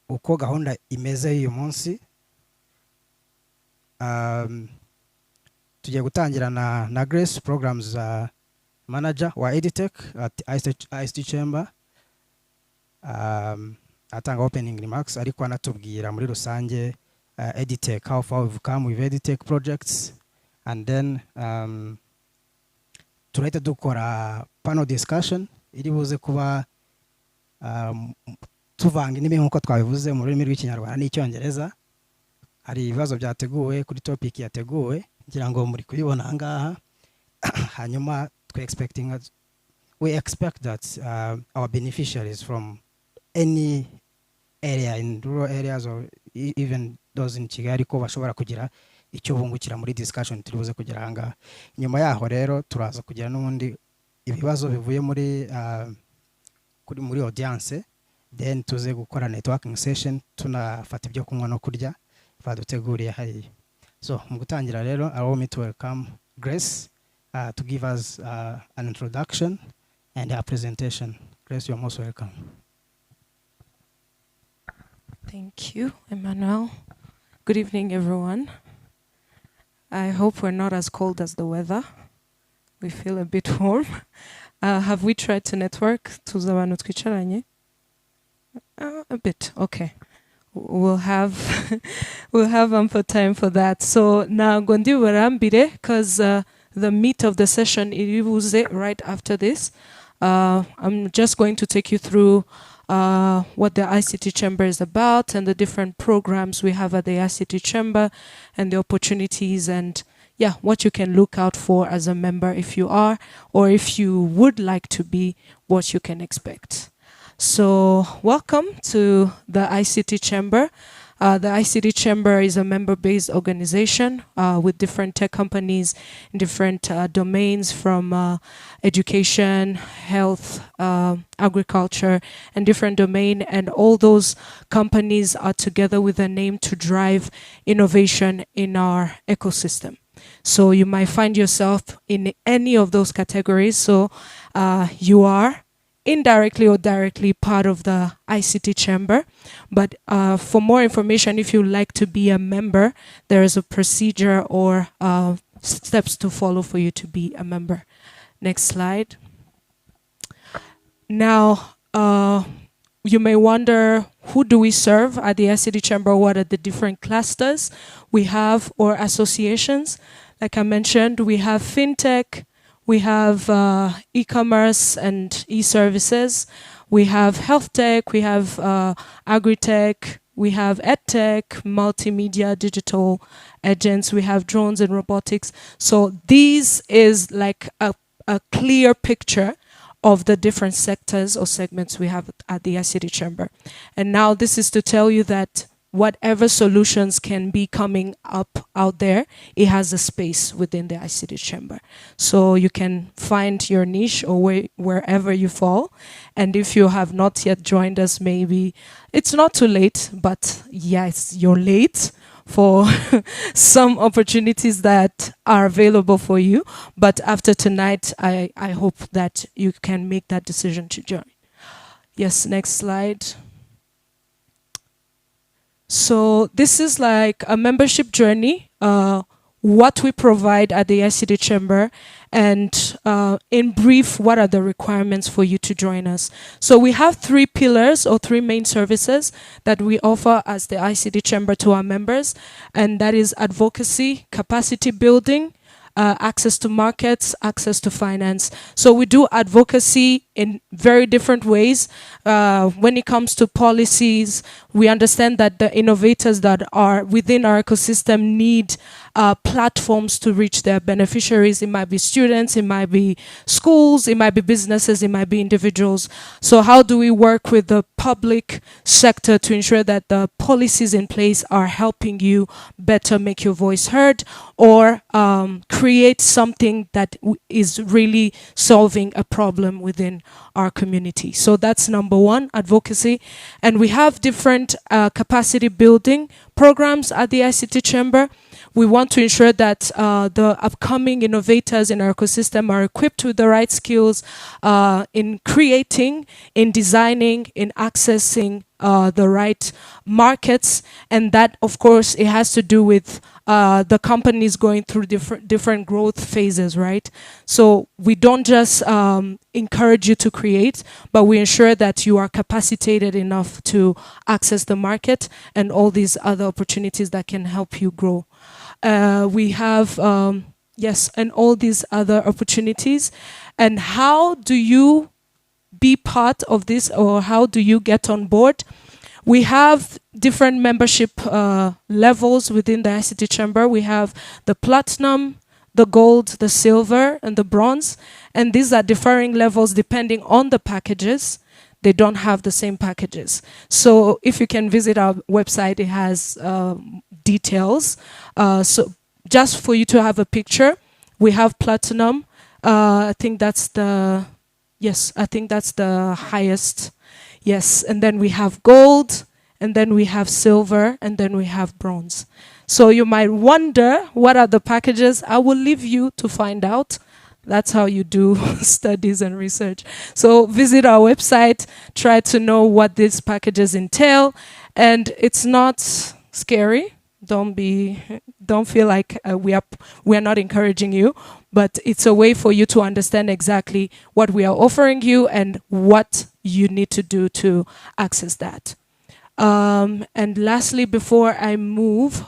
uko gahunda imeze uyu munsi. Tugiye gutangira na Grace Programs Manager wa EdTech at ICT Chamber. Atanga opening remarks ariko anatubwira muri rusange EdTech, how far we've come with EdTech projects, and then turahita dukora panel discussion iri buze kuba tuvanga indimi nk'uko twabivuze mu rurimi rw'ikinyarwanda n'icyongereza. Hari ibibazo byateguwe kuri topic yateguwe ngira ngo muri kubibona ahangaha. Hanyuma we expect that our beneficiaries from any area in rural areas or even those in Kigali ko bashobora kugira icyo bungukira muri discussion turi buze kugira ahangaha. Nyuma yaho rero turaza kugira n'ubundi ibibazo bivuye muri audience, then tuze gukora networking session tunafata ibyo kunywa no kurya baduteguriye hariya. So mu gutangira rero, allow me to welcome Grace to give us an introduction and her presentation. Grace, you're most welcome. Thank you, Emmanuel. Good evening, everyone. I hope we're not as cold as the weather. We feel a bit warm. Have we tried to network? A bit, okay. We'll have ample time for that. So now Gondi Warambire, because the meat of the session is right after this. I'm just going to take you through what the ICT Chamber is about and the different programs we have at the ICT Chamber and the opportunities and what you can look out for as a member if you are, or if you would like to be, what you can expect. So welcome to the ICT Chamber. The ICT Chamber is a member-based organization with different tech companies in different domains from education, health, agriculture, and different domain. And all those companies are together with a name to drive innovation in our ecosystem. So you might find yourself in any of those categories. So you are indirectly or directly part of the ICT Chamber. But for more information, if you like to be a member, there is a procedure or steps to follow for you to be a member. Next slide. Now, you may wonder, who do we serve at the ICT Chamber? What are the different clusters we have or associations? Like I mentioned, we have fintech, we have e-commerce and e-services, we have health tech, we have agri-tech, we have EdTech, multimedia, digital agents, we have drones and robotics. So this is like a clear picture of the different sectors or segments we have at the ICT Chamber. And now this is to tell you that whatever solutions can be coming up out there, it has a space within the ICT Chamber. So you can find your niche or wherever you fall. And if you have not yet joined us, maybe it's not too late, but yes, you're late for some opportunities that are available for you. But after tonight, I hope that you can make that decision to join. Yes, next slide. So this is like a membership journey, what we provide at the ICT Chamber, and in brief, what are the requirements for you to join us. So we have 3 pillars or 3 main services that we offer as the ICT Chamber to our members, and that is advocacy, capacity building, access to markets, access to finance. So we do advocacy in very different ways. When it comes to policies, we understand that the innovators that are within our ecosystem need platforms to reach their beneficiaries. It might be students, it might be schools, it might be businesses, it might be individuals. So how do we work with the public sector to ensure that the policies in place are helping you better make your voice heard, or create something that is really solving a problem within our community? So that's number 1, advocacy. And we have different capacity building programs at the ICT Chamber. We want to ensure that the upcoming innovators in our ecosystem are equipped with the right skills in creating, in designing, in accessing the right markets, and that, of course, it has to do with the companies going through different growth phases, right? So we don't just encourage you to create, but we ensure that you are capacitated enough to access the market and all these other opportunities that can help you grow. We have yes, and all these other opportunities. And how do you be part of this, or how do you get on board? We have different membership levels within the ICT Chamber. We have the platinum, the gold, the silver, and the bronze. And these are differing levels depending on the packages. They don't have the same packages. So if you can visit our website, it has details. So just for you to have a picture, we have platinum. I think that's the, yes, I think that's the highest. Yes, and then we have gold, and then we have silver, and then we have bronze. So you might wonder, what are the packages? I will leave you to find out. That's how you do studies and research. So visit our website, try to know what these packages entail, and it's not scary. Don't feel like we are not encouraging you, but it's a way for you to understand exactly what we are offering you and what you need to do to access that. And lastly, before I move,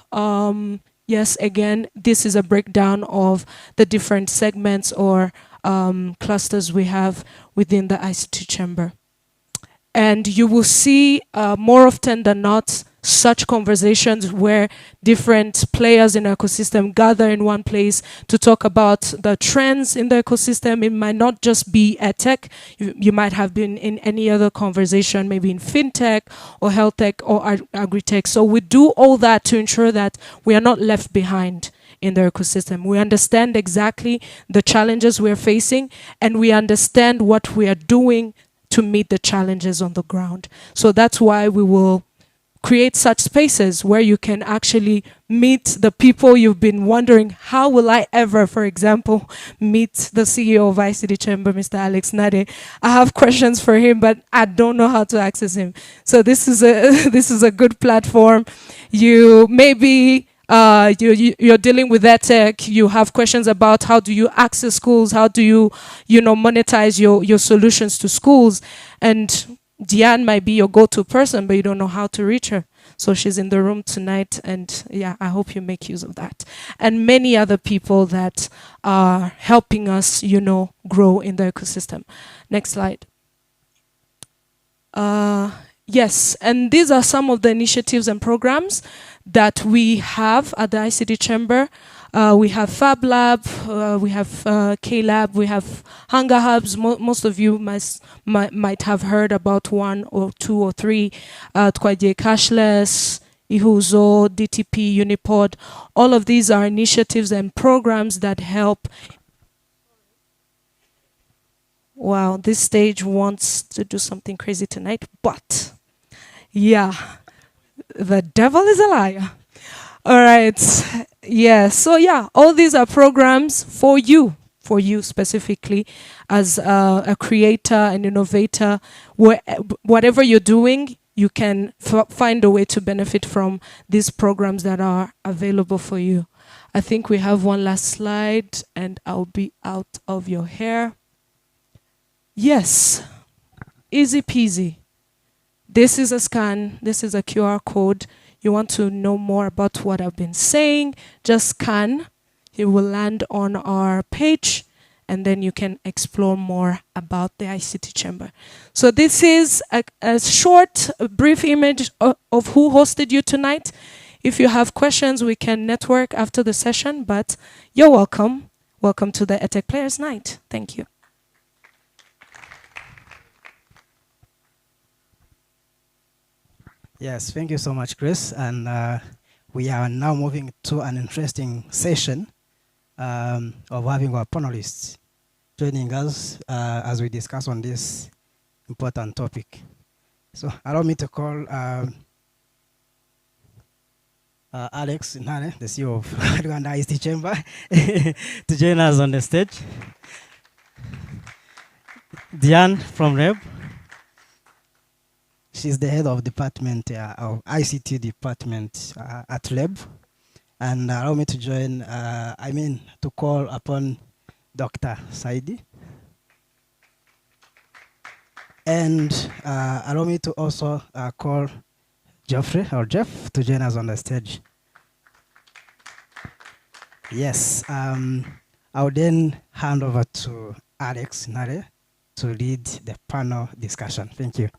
yes, again, this is a breakdown of the different segments or clusters we have within the ICT Chamber. And you will see more often than not such conversations where different players in the ecosystem gather in one place to talk about the trends in the ecosystem. It might not just be EdTech. You might have been in any other conversation, maybe in FinTech or Health Tech or Agri-Tech. So we do all that to ensure that we are not left behind in the ecosystem. We understand exactly the challenges we're facing, and we understand what we are doing to meet the challenges on the ground. So that's why we will create such spaces where you can actually meet the people you've been wondering, how will I ever, for example, meet the CEO of ICT Chamber, Mr. Alex Nade? I have questions for him, but I don't know how to access him. So this is a good platform. You maybe you're dealing with EdTech, you have questions about how do you access schools, how do you monetize your solutions to schools, and Diane might be your go-to person, but you don't know how to reach her. So she's in the room tonight, and yeah, I hope you make use of that. And many other people that are helping us, grow in the ecosystem. Next slide. Yes, and these are some of the initiatives and programs that we have at the ICT Chamber. We have Fab Lab, we have K-Lab, we have Hunger Hubs. Most of you might have heard about one or two or three. Twaje Cashless, Ihuzo, DTP, Unipod. All of these are initiatives and programs that help. Wow, this stage wants to do something crazy tonight, but yeah, the devil is a liar. All right. Yeah. So yeah, all these are programs for you specifically as a creator, an innovator. Whatever you're doing, you can find a way to benefit from these programs that are available for you. I think we have one last slide, and I'll be out of your hair. Yes. Easy peasy. This is a scan. This is a QR code. You want to know more about what I've been saying, just scan. It will land on our page, and then you can explore more about the ICT Chamber. So this is a short, brief image of who hosted you tonight. If you have questions, we can network after the session, but you're welcome. Welcome to the EdTech Players Night. Thank you. Yes, thank you so much, Chris. And we are now moving to an interesting session of having our panelists joining us as we discuss on this important topic. So allow me to call Alex Nane, the CEO of Rwanda ICT Chamber, to join us on the stage. Diane from REB. She's the head of department of ICT department at LEB. And allow me to join, to call upon Dr. Saidi. And allow me to also call Jeff to join us on the stage. Yes, I'll then hand over to Alex Nare to lead the panel discussion. Thank you.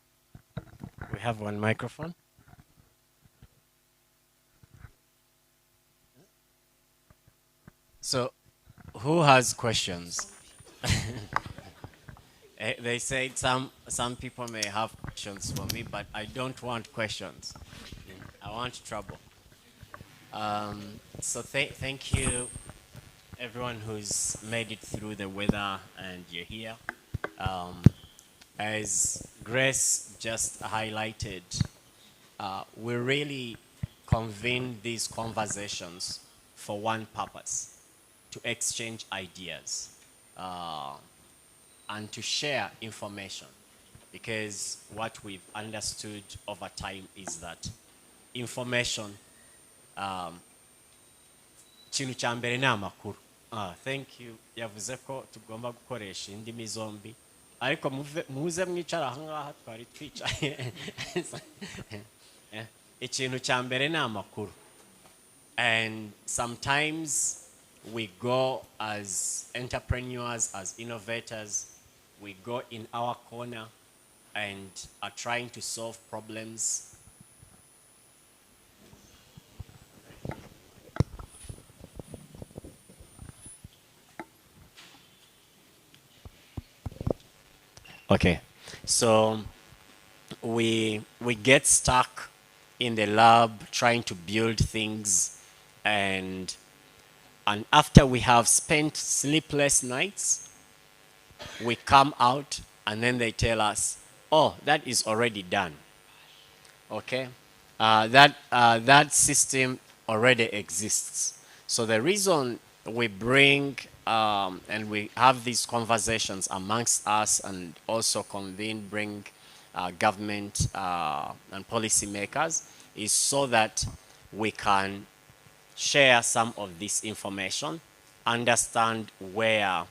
We have one microphone. So, who has questions? They said some people may have questions for me, but I don't want questions. I want trouble. So thank you, everyone who's made it through the weather and you're here. As Grace just highlighted, we really convene these conversations for one purpose: to exchange ideas and to share information. Because what we've understood over time is that information, kintu kya mbere ni amakuru. Thank you. Yavuze ko tugomba gukoresha indimi zombi. Ariko muze mwicara aha ngaha twari twicaye. Ikintu kya mbere ni amakuru. And sometimes we go as entrepreneurs, as innovators, we go in our corner and are trying to solve problems. Okay, so we get stuck in the lab trying to build things, and after we have spent sleepless nights, we come out and then they tell us, oh, that is already done. Okay, that system already exists. So the reason we bring and we have these conversations amongst us and also bring government and policymakers is so that we can share some of this information, understand where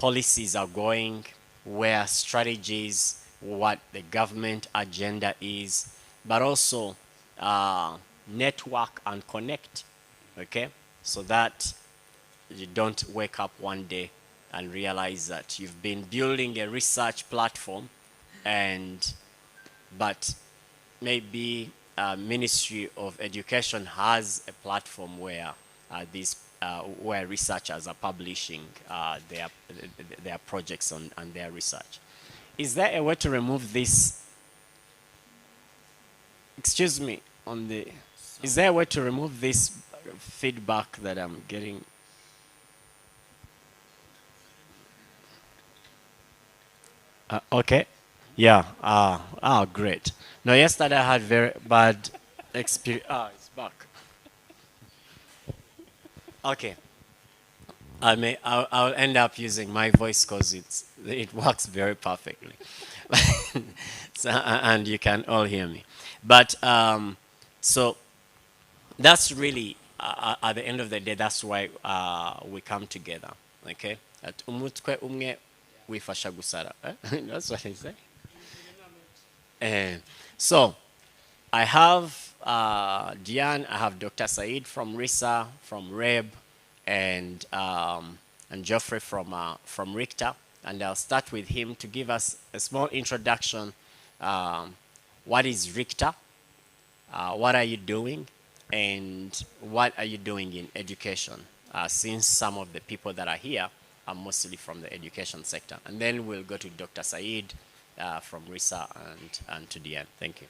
policies are going, where strategies, what the government agenda is, but also network and connect, okay? So that you don't wake up one day and realize that you've been building a research platform but maybe Ministry of Education has a platform where where researchers are publishing their projects and their research. Is there a way to remove this? Excuse me, is there a way to remove this feedback that I'm getting? Okay. Yeah. Great. No, yesterday I had very bad experience. It's back. Okay. I'll end up using my voice because it works very perfectly. So, and you can all hear me. But so that's really at the end of the day, that's why we come together. Okay. At umutwe umwe wifasha gusara. That's what I say. So I have Diane, I have Dr. Said from RISA, from REB, and Geoffrey from Richter. And I'll start with him to give us a small introduction. What is Richter? What are you doing? And what are you doing in education? Since some of the people that are here are mostly from the education sector. And then we'll go to Dr. Said from RISA and to the end. Thank you.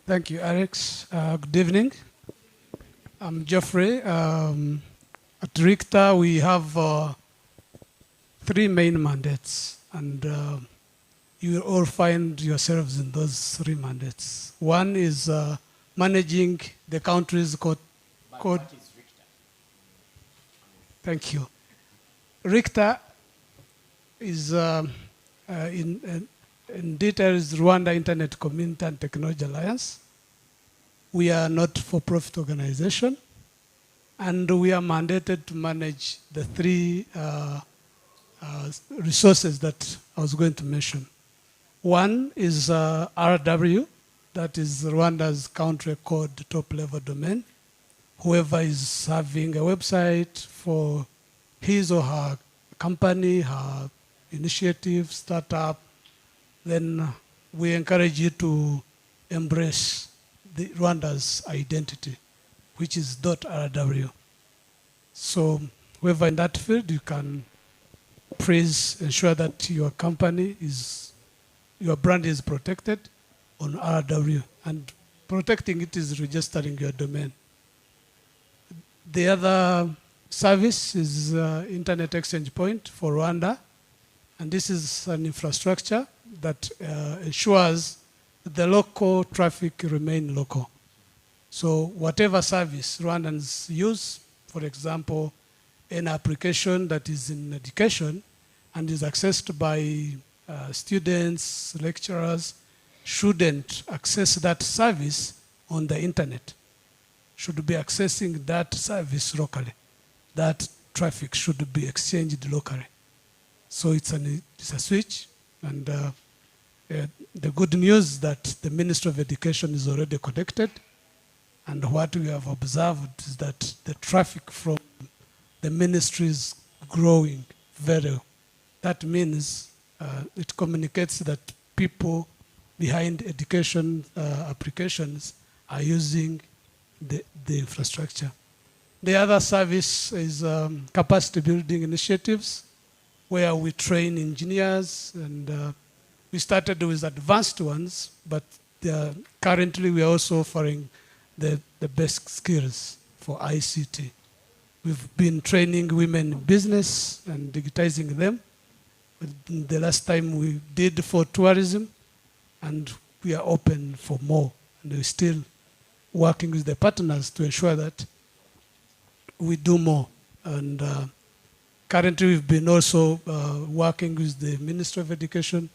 Thank you, Alex. Good evening. I'm Geoffrey. At Richter, we have 3 main mandates, and you will all find yourselves in those 3 mandates. One is managing the country's code. What is Richter? Thank you. Richter is in in detail is Rwanda Internet Community and Technology Alliance. We are not for-profit organization, and we are mandated to manage the three resources that I was going to mention. One is RW, that is Rwanda's country code top-level domain. Whoever is having a website for his or her company, her initiative, startup, then we encourage you to embrace Rwanda's identity, which is .rw. So whoever in that field, you can ensure that your company your brand is protected on RW, and protecting it is registering your domain. The other service is Internet Exchange Point for Rwanda, and this is an infrastructure that ensures the local traffic remain local. So whatever service Rwandans use, for example, an application that is in education and is accessed by students, lecturers, shouldn't access that service on the internet. Should be accessing that service locally. That traffic should be exchanged locally. So it's a switch, and the good news is that the Ministry of Education is already connected, and what we have observed is that the traffic from the ministry is growing very well. That means it communicates that people behind education applications are using the infrastructure. The other service is capacity building initiatives, where we train engineers, and we started with advanced ones, but currently we are also offering the best skills for ICT. We've been training women in business and digitizing them. The last time we did for tourism, and we are open for more. And we're still working with the partners to ensure that we do more. And currently we've been also working with the Ministry of Education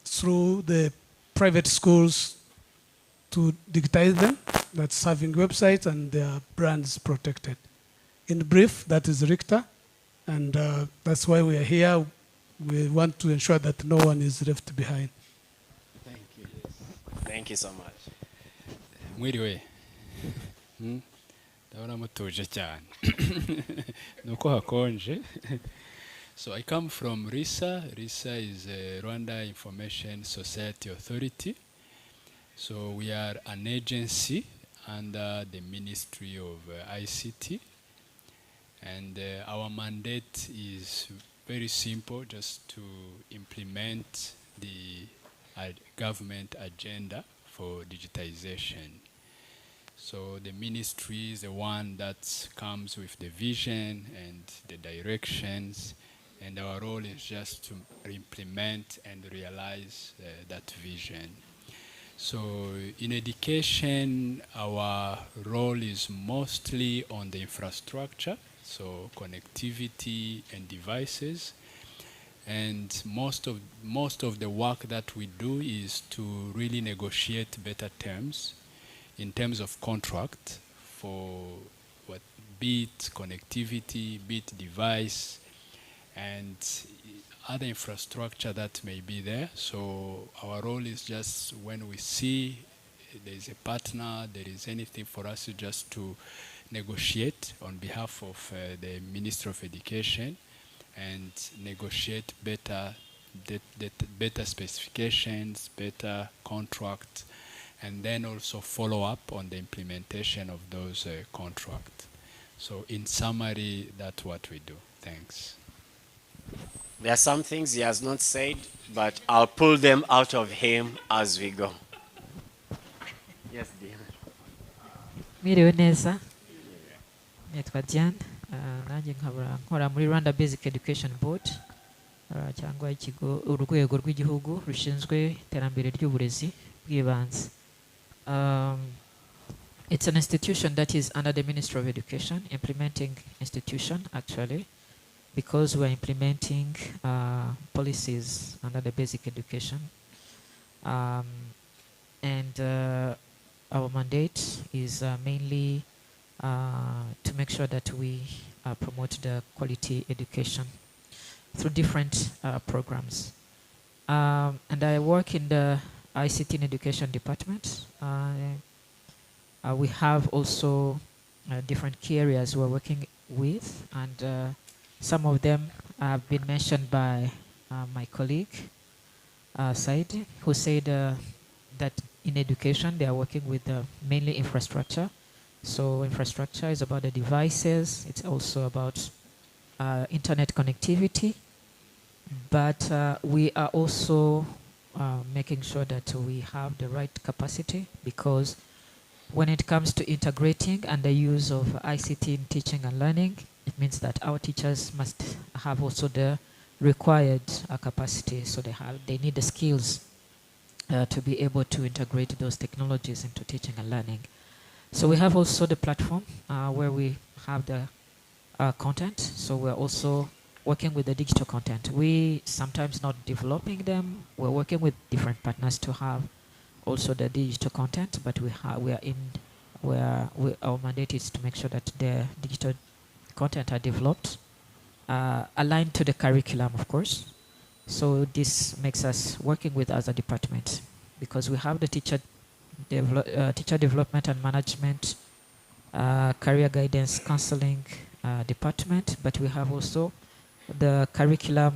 through the private schools to digitize them, that's having websites and their brands protected. In brief, that is Richter, and that's why we are here. We want to ensure that no one is left behind. Thank you. Thank you so much. Mwiriwe. Ndabona mutuje cyane. Nuko hakonje. So I come from RISA. RISA is Rwanda Information Society Authority. So we are an agency under the Ministry of ICT. And our mandate is very simple, just to implement the government agenda for digitization. So the ministry is the one that comes with the vision and the directions, and our role is just to implement and realize that vision. So in education, our role is mostly on the infrastructure, so connectivity and devices. And most of the work that we do is to really negotiate better terms in terms of contract for be it connectivity, be it device, and other infrastructure that may be there. So our role is just when we see there is a partner, there is anything for us just to negotiate on behalf of the Ministry of Education and negotiate better specifications, better contracts, and then also follow up on the implementation of those contracts. So in summary, that's what we do. Thanks. There are some things he has not said, but I'll pull them out of him as we go. Yes, dear. Mwiriwe neza. Nitwa Diane. Nanjye nkora muri Rwanda Basic Education Board, cyangwa ikigo urwego rw'igihugu rushinzwe iterambere ry'uburezi bw'ibanze. It's an institution that is under the Ministry of Education, implementing institution actually. because we're implementing policies under the basic education. Um, and our mandate is mainly to make sure that we promote the quality education through different programs. And I work in the ICT and Education Department. We have also different key areas we're working with, and some of them have been mentioned by my colleague, Said, who said that in education they are working with mainly infrastructure. So infrastructure is about the devices, it's also about internet connectivity, but we are also making sure that we have the right capacity, because when it comes to integrating and the use of ICT in teaching and learning, it means that our teachers must have also the required capacity. So they need the skills to be able to integrate those technologies into teaching and learning. So we have also the platform where we have the content. So we're also working with the digital content. We sometimes not developing them. We're working with different partners to have also the digital content, but our mandate is to make sure that the digital content are developed, aligned to the curriculum, of course. So this makes us working with as a department, because we have the teacher development and management, career guidance counseling department, but we have also the curriculum,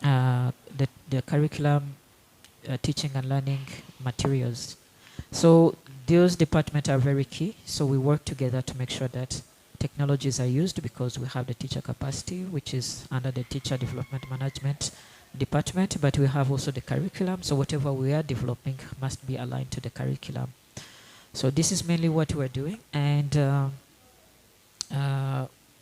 the curriculum teaching and learning materials. So those departments are very key. So we work together to make sure that technologies are used, because we have the teacher capacity, which is under the teacher development management department, but we have also the curriculum. So whatever we are developing must be aligned to the curriculum. So this is mainly what we're doing. And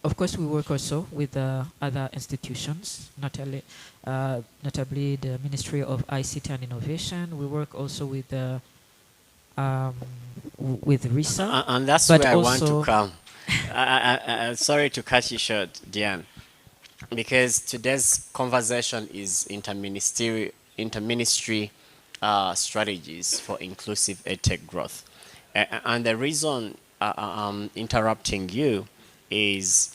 of course, we work also with other institutions, notably the Ministry of ICT and Innovation. We work also with RISA. And that's but where I want also to come. Sorry to cut you short, Diane, because today's conversation is interministry strategies for inclusive EdTech growth. And the reason I'm interrupting you is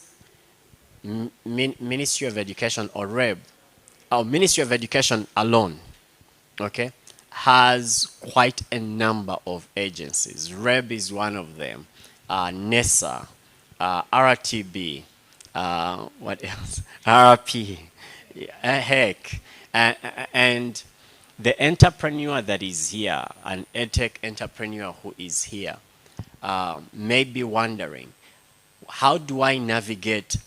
Ministry of Education, or REB, our Ministry of Education alone, okay, has quite a number of agencies. REB is one of them. NESA, RTB, what else? RP, HEC, and the entrepreneur that is here, an EdTech entrepreneur who is here, may be wondering, how do I navigate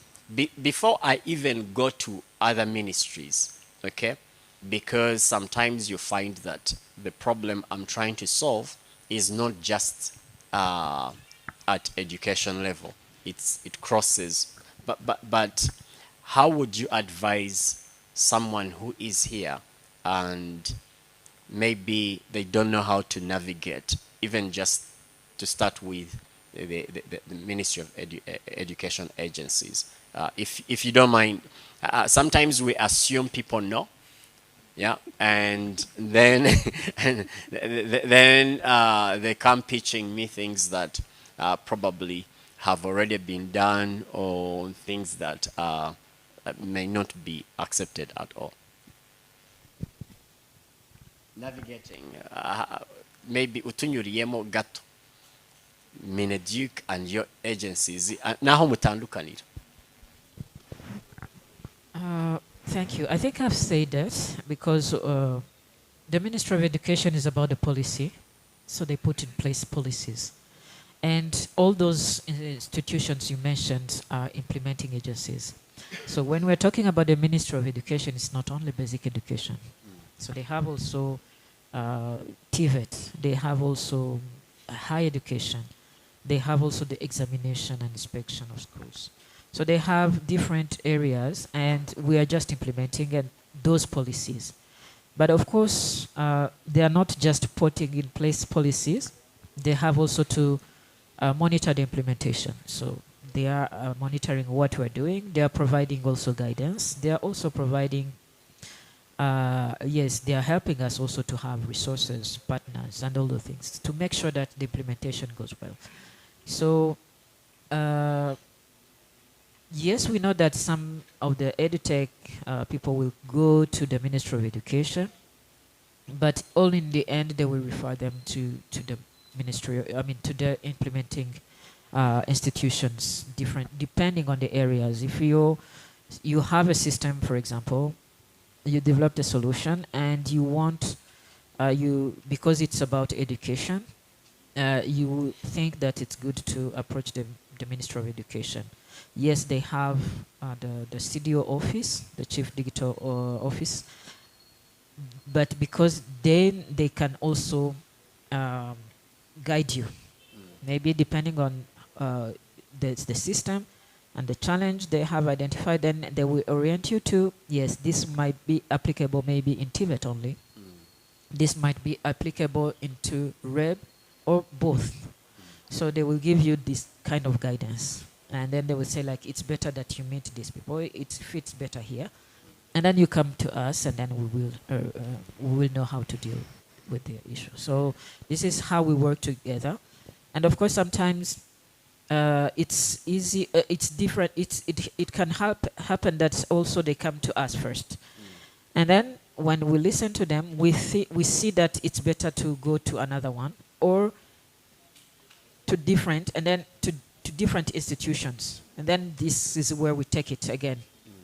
before I even go to other ministries, okay? Because sometimes you find that the problem I'm trying to solve is not just at education level. It crosses. But how would you advise someone who is here and maybe they don't know how to navigate, even just to start with the Ministry of Education agencies? If you don't mind, sometimes we assume people know, yeah, and then they come pitching me things that probably have already been done, or things that may not be accepted at all. Navigating, maybe utunyuriyemo gato, Mineduc and your agencies, naho mutandukanira. Thank you. I think I've said that because the Ministry of Education is about the policy, so they put in place policies. And all those institutions you mentioned are implementing agencies. So when we're talking about the Ministry of Education, it's not only basic education. So they have also TVET, they have also higher education, they have also the examination and inspection of schools. So they have different areas, and we are just implementing those policies. But of course, they are not just putting in place policies, they have also to monitor the implementation. So they are monitoring what we're doing. They are providing also guidance. They are also providing, yes, they are helping us also to have resources, partners, and all the things to make sure that the implementation goes well. So, yes, we know that some of the EdTech people will go to the Ministry of Education, but all in the end, they will refer them to the Ministry, I mean, to the implementing institutions, different, depending on the areas. If you have a system, for example, you developed a solution and you want, because it's about education, you think that it's good to approach the Ministry of Education. Yes, they have the CDO office, the Chief Digital Office, but because then they can also guide you, maybe depending on the system and the challenge they have identified, then they will orient you to, yes, this might be applicable maybe in Tibet only. This might be applicable into REB or both. So they will give you this kind of guidance. And then they will say, like, it's better that you meet these people. It fits better here. And then you come to us, and then we will know how to deal with the issue. So this is how we work together. And of course, sometimes it's easy. It's different. It can happen that also they come to us first, and then when we listen to them, we see that it's better to go to another one or to different, and then to different institutions, and then this is where we take it again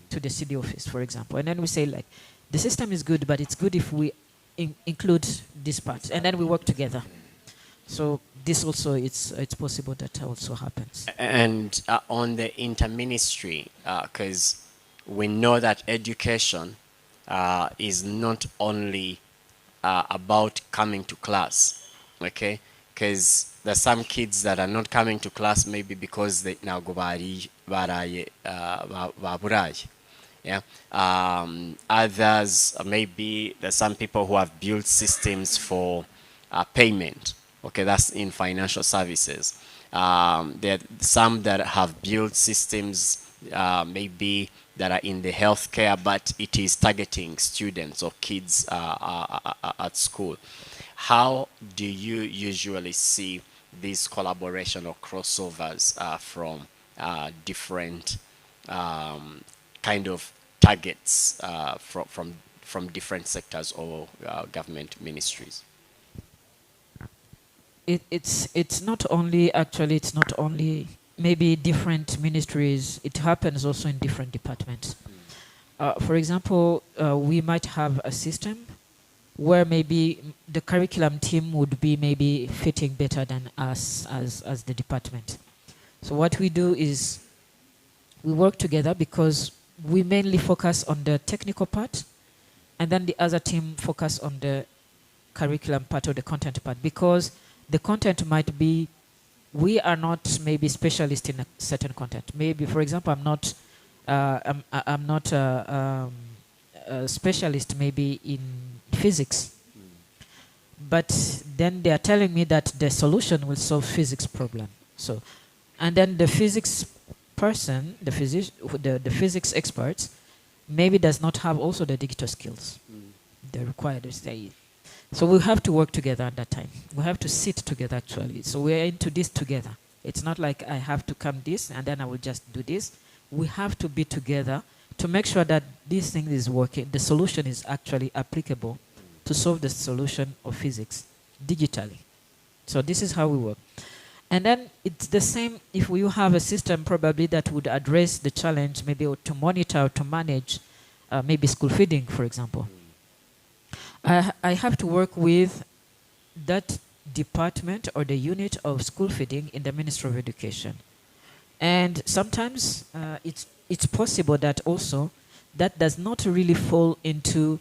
to the city office, for example, and then we say, like, the system is good, but it's good if we include this part, and then we work together. So this also, it's possible that also happens. And on the interministry, because we know that education is not only about coming to class, okay? Because there's some kids that are not coming to class maybe because they now go baraye. Yeah. Others, maybe there's some people who have built systems for payment. Okay, that's in financial services. There are some that have built systems maybe that are in the healthcare, but it is targeting students or kids at school. How do you usually see this collaboration or crossovers from different kind of targets from different sectors or government ministries? It's not only, actually, it's not only maybe different ministries. It happens also in different departments. For example, we might have a system where maybe the curriculum team would be maybe fitting better than us as the department. So what we do is we work together because we mainly focus on the technical part, and then the other team focus on the curriculum part or the content part, because the content might be, we are not maybe specialists in a certain content. Maybe, for example, I'm not a specialist maybe in physics, but then they are telling me that the solution will solve physics problem. So, and then the physics person, the physics experts, maybe does not have also the digital skills they're required to stay. So we have to work together at that time. We have to sit together, actually. So we're into this together. It's not like I have to come this and then I will just do this. We have to be together to make sure that this thing is working. The solution is actually applicable to solve the solution of physics digitally. So this is how we work. And then it's the same if you have a system probably that would address the challenge, maybe to monitor, to manage maybe school feeding, for example. I have to work with that department or the unit of school feeding in the Ministry of Education. And sometimes it's possible that also that does not really fall into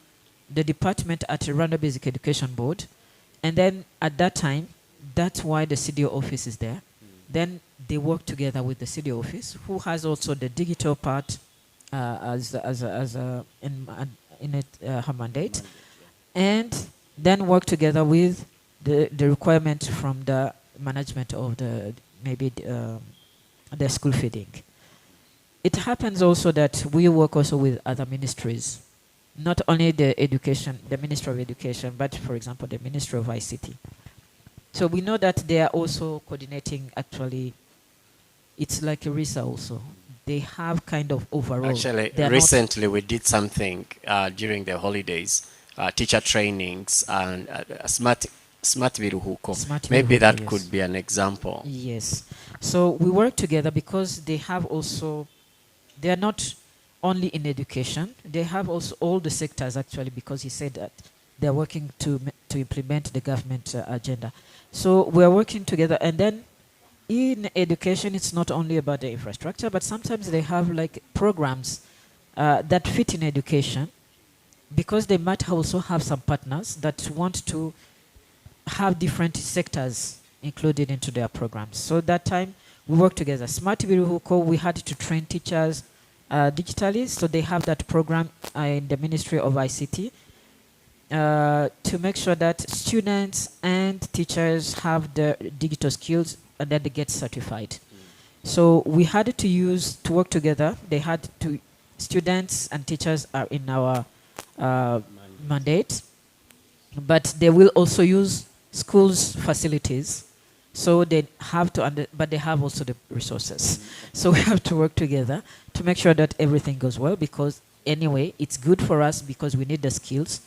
the department at a Rwanda Basic Education Board. And then at that time, that's why the CDO office is there. Then they work together with the CDO office, who has also the digital part her mandate, and then work together with the requirement from the management of the maybe the school feeding. It happens also that we work also with other ministries, not only the Ministry of Education, but for example, the Ministry of ICT. So we know that they are also coordinating actually, it's like ERISA also. They have kind of overall. Actually, They are recently we did something during the holidays, teacher trainings and smart Biruhuko. Smart Maybe Biruhuko, that yes. could be an example. Yes. So we work together because they have also, they are not only in education, they have also all the sectors actually, because he said that they're working to implement the government agenda. So we're working together, and then in education, it's not only about the infrastructure, but sometimes they have like programs that fit in education, because they might also have some partners that want to have different sectors included into their programs. So that time we work together. Smart Biruhuko, we had to train teachers digitally, so they have that program in the Ministry of ICT to make sure that students and teachers have the digital skills and then they get certified. So we had to work together. They had to, students and teachers are in our mandate, but they will also use schools' facilities. So they have to, but they have also the resources. So we have to work together to make sure that everything goes well, because anyway, it's good for us because we need the skills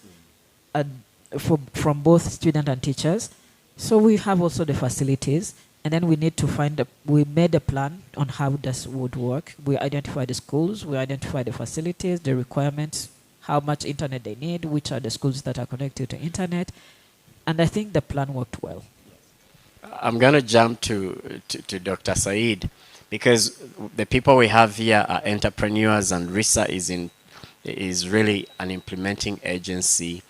from both students and teachers. So we have also the facilities, and then we need to we made a plan on how this would work. We identify the schools, we identify the facilities, the requirements, how much internet they need, which are the schools that are connected to internet, and I think the plan worked well. I'm going to jump to Dr. Said, because the people we have here are entrepreneurs, and RISA is really an implementing agency,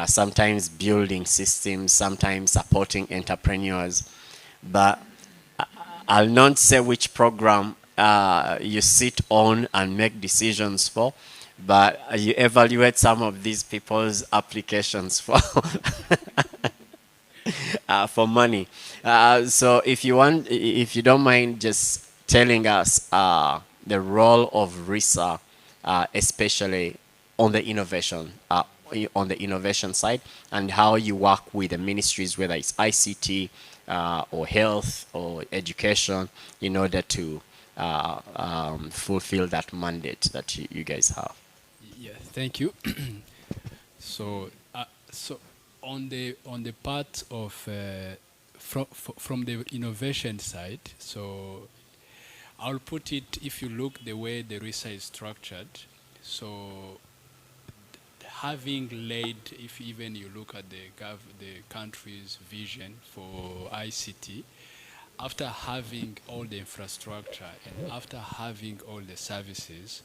sometimes building systems, sometimes supporting entrepreneurs. But I'll not say which program you sit on and make decisions for, but you evaluate some of these people's applications for for money. So if you don't mind just telling us the role of RISA, especially on the innovation side, and how you work with the ministries, whether it's ICT or health or education, in order to fulfill that mandate that you guys have. Yeah, thank you. So on the part of from the innovation side, so I'll put it, if you look the way the RISA is structured, so having laid, if even you look at the country's vision for ICT, after having all the infrastructure and after having all the services,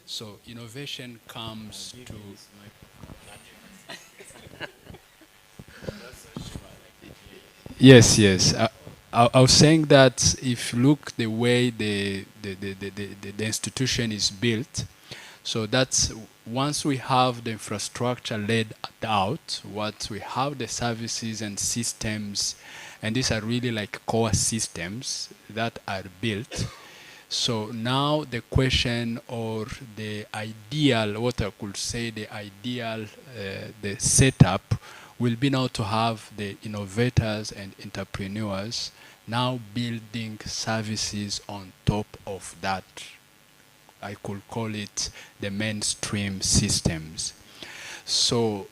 so innovation comes to... Yes. I was saying that if you look the way the institution is built, so that's once we have the infrastructure laid out, what we have the services and systems, and these are really like core systems that are built. So now the question, or the ideal, what I could say, the ideal, the setup will be now to have the innovators and entrepreneurs now building services on top of that. I could call it the mainstream systems. So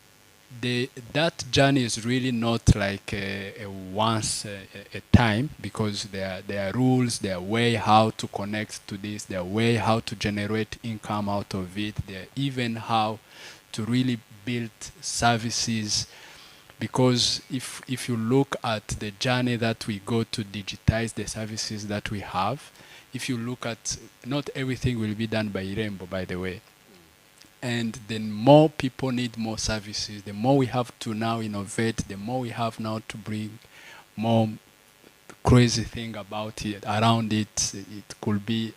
that journey is really not like a once a time, because there are rules, there are way how to connect to this, there are way how to generate income out of it, there are even how to really build services. Because if you look at the journey that we go to digitize the services that we have, if you look at, not everything will be done by Irembo, by the way. And the more people need more services, the more we have to now innovate, the more we have now to bring more crazy thing about it, around it. It could be,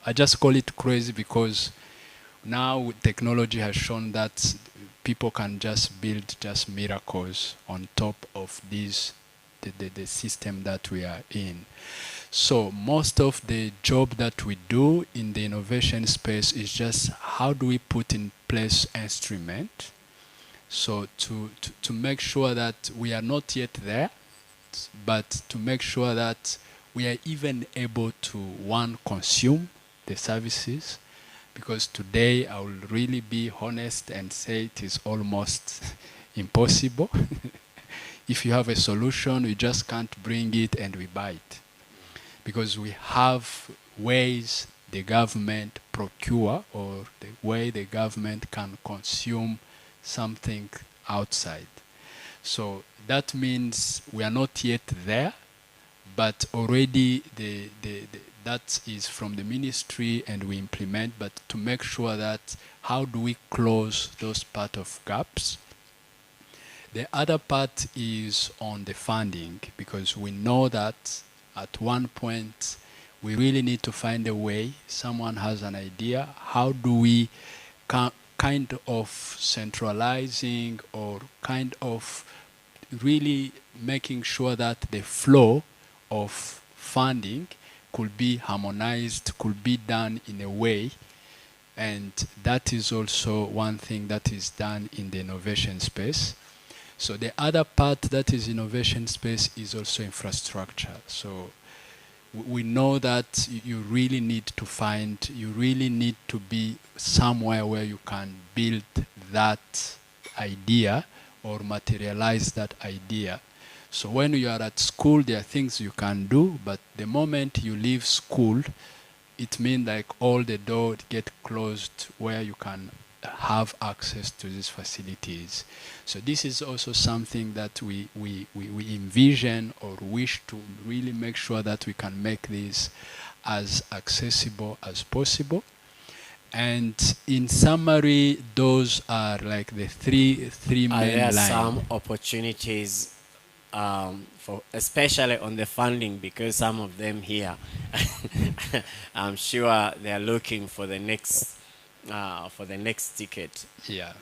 I just call it crazy because now technology has shown that people can just build just miracles on top of this, the system that we are in. So most of the job that we do in the innovation space is just how do we put in place instrument, so to make sure that we are not yet there, but to make sure that we are even able to, one, consume the services, because today I will really be honest and say it is almost impossible. If you have a solution, you just can't bring it and we buy it. Because we have ways the government procure, or the way the government can consume something outside. So that means we are not yet there, but already that is from the ministry and we implement, but to make sure that how do we close those part of gaps. The other part is on the funding, because we know that at one point we really need to find a way. Someone has an idea, how do we kind of centralizing, or kind of really making sure that the flow of funding could be harmonized, could be done in a way. And that is also one thing that is done in the innovation space. So the other part that is innovation space is also infrastructure. So we know that you really need to find, you really need to be somewhere where you can build that idea or materialize that idea. So when you are at school, there are things you can do, but the moment you leave school, it means like all the doors get closed where you can have access to these facilities. So this is also something that we envision or wish to really make sure that we can make this as accessible as possible. And in summary, those are like the three main Are there lines. some opportunities, for especially on the funding, because some of them here, I'm sure they are looking for the next ticket. Yeah.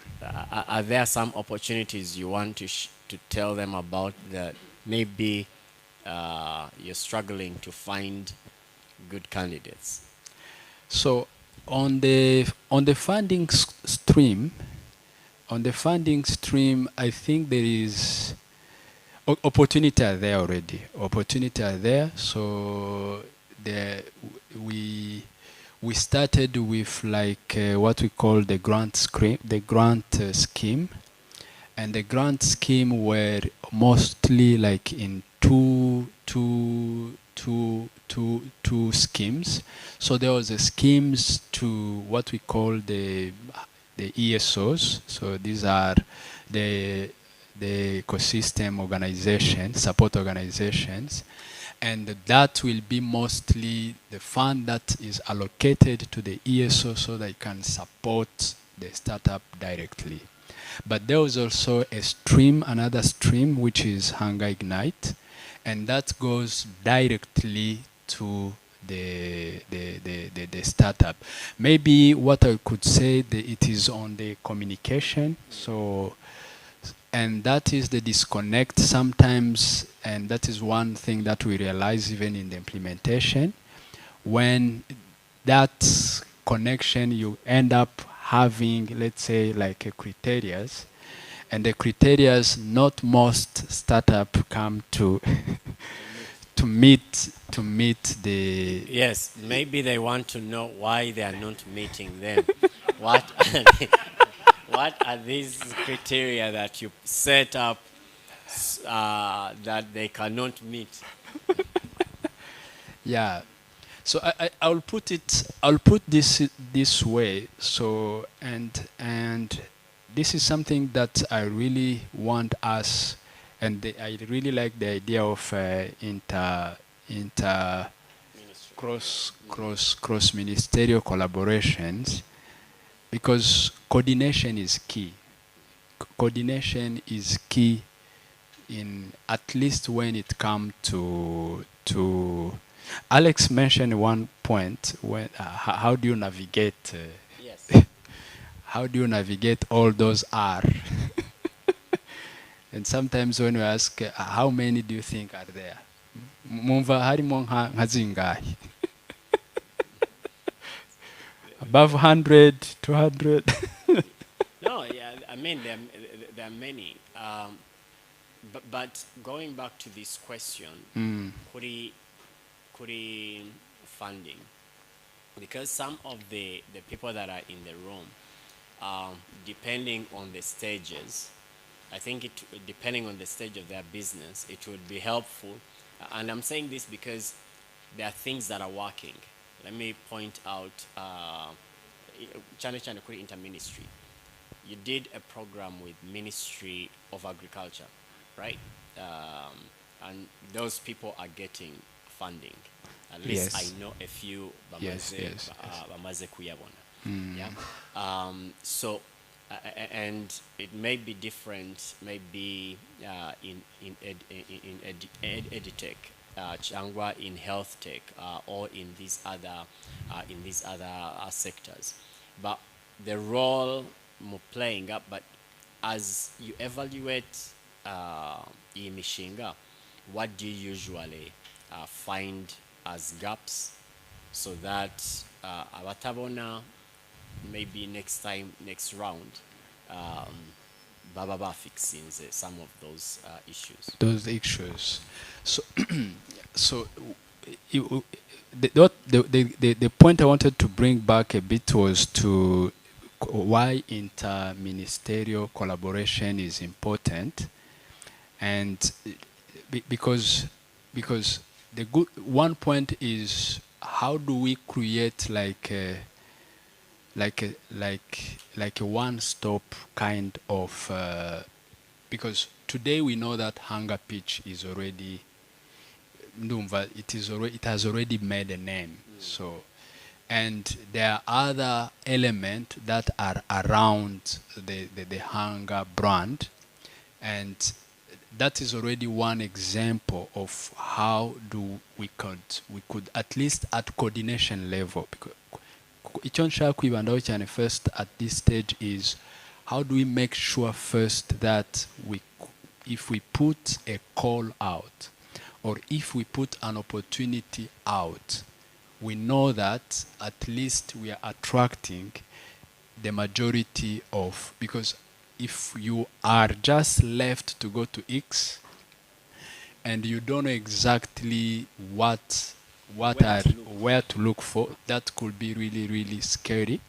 Are there some opportunities you want to tell them about that maybe you're struggling to find good candidates? So on the funding stream, I think there is opportunity are there already. Opportunity are there. So we started with like what we call the grant scheme, and the grant scheme were mostly like in two schemes. So there was a schemes to what we call the ESOs. So these are the ecosystem organizations, support organizations, and that will be mostly the fund that is allocated to the ESO so they can support the startup directly. But there was also a stream, another stream, which is Hunger Ignite, and that goes directly to the startup. Maybe what I could say that it is on the communication. So, and that is the disconnect sometimes, and that is one thing that we realize even in the implementation. When that connection, you end up having, let's say, like a criterias, and the criterias, not most startup come to to meet the. Yes, maybe they want to know why they are not meeting them. What are these criteria that you set up that they cannot meet? Yeah. So I'll put this way. So and this is something that I really want us, and I really like the idea of cross ministerial collaborations, because coordination is key. Coordination is key in, at least when it comes to Alex mentioned one point, when how do you navigate Yes. how do you navigate all those R? And sometimes when we ask how many do you think are there, mumva harimo nka zingahe? Above 100, 200? No, yeah, I mean there are many. But going back to this question, kuri funding, because some of the people that are in the room, depending on the stages, I think depending on the stage of their business, it would be helpful. And I'm saying this because there are things that are working. Let me point out, Chane Kuri Interministry. You did a program with Ministry of Agriculture, right? And those people are getting funding. At least Yes. I know a few Yes, yes, bamaze kuyabona. Yeah. So, and it may be different, maybe in EdTech, changwa in health tech, or in these other sectors. But the role more playing up. But as you evaluate imishinga, what do you usually find as gaps, so that abatabona maybe next round, baba fixing some of those issues. Those issues. So, so you, the point I wanted to bring back a bit was to why interministerial collaboration is important, and because the good one point is, how do we create like a one-stop kind of because today we know that hunger pitch is already it has already made a name. So, and there are other elements that are around the hunger brand, and that is already one example of how we could at least at coordination level, because icyo nshaka kwibandaho cyane first at this stage is, how do we make sure first that if we put a call out, or if we put an opportunity out, we know that at least we are attracting the majority of, because if you are just left to go to X and you don't know exactly where to look for, that could be really, really scary.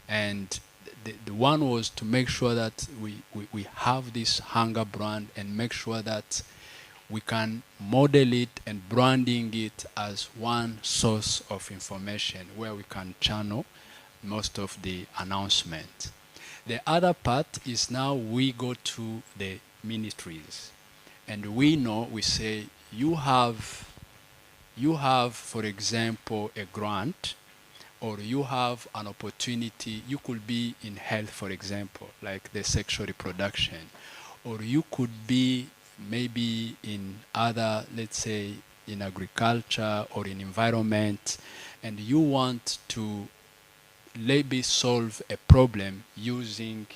And the one was to make sure that we have this hunger brand, and make sure that we can model it and branding it as one source of information where we can channel most of the announcement. The other part is, now we go to the ministries, and we say, you have, for example, a grant, or you have an opportunity. You could be in health, for example, like the sexual reproduction, or you could be maybe in other, let's say, in agriculture or in environment, and you want to maybe solve a problem using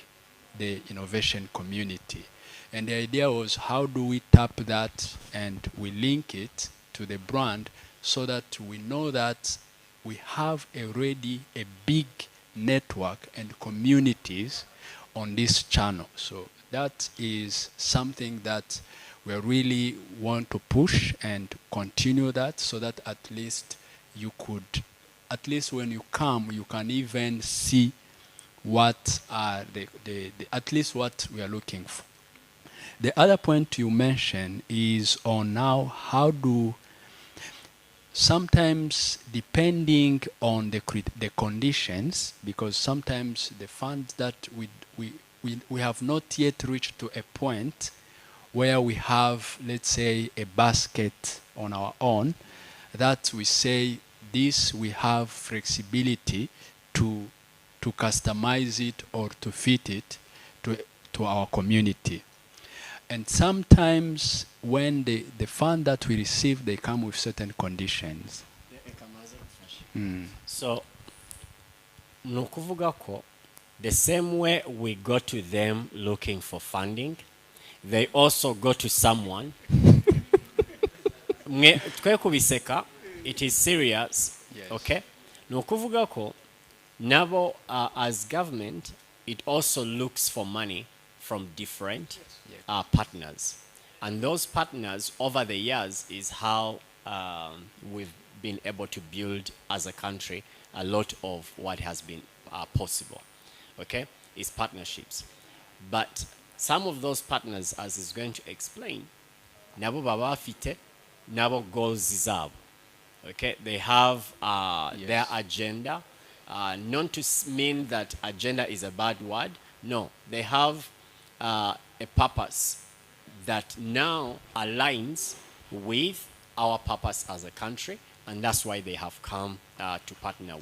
the innovation community. And the idea was, how do we tap that and we link it to the brand, so that we know that we have already a big network and communities on this channel. So that is something that we really want to push and continue that, so that at least you could, at least when you come, you can even see what are at least what we are looking for. The other point you mentioned is on now, how do, sometimes depending on the conditions, because sometimes the funds that we have not yet reached to a point where we have, let's say, a basket on our own, that we say this, we have flexibility to customize it or to fit it to our community. And sometimes when the fund that we receive, they come with certain conditions. So, nukuvuga ko, the same way we go to them looking for funding, they also go to someone twe kubiseka, it is serious. Yes. Okay, nokuvuga ko nabo as government, it also looks for money from different partners, and those partners over the years is how we've been able to build as a country a lot of what has been possible. Okay, is partnerships, but some of those partners, as is going to explain, nabo baba bafite nabo goals zabo. Okay, they have their agenda. Not to mean that agenda is a bad word. No, they have a purpose that now aligns with our purpose as a country, and that's why they have come to partner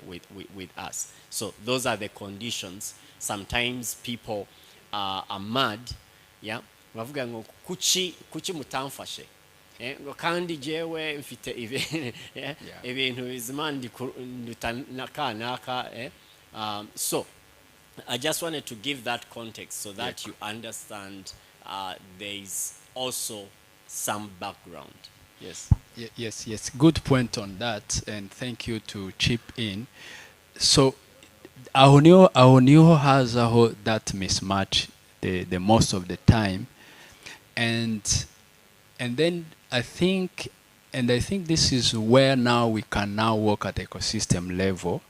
with us. So those are the conditions. Sometimes people are mad, yeah. Bavuga ngo kuki mutamfashe. Ngo kandi jewe mfite ibintu bizima ndutanaka. So I just wanted to give that context so that you understand there is also some background. Yes. Yes. Good point on that, and thank you to chip in. So, Ahonio has that mismatch the most of the time, and then I think this is where now we can now work at ecosystem level,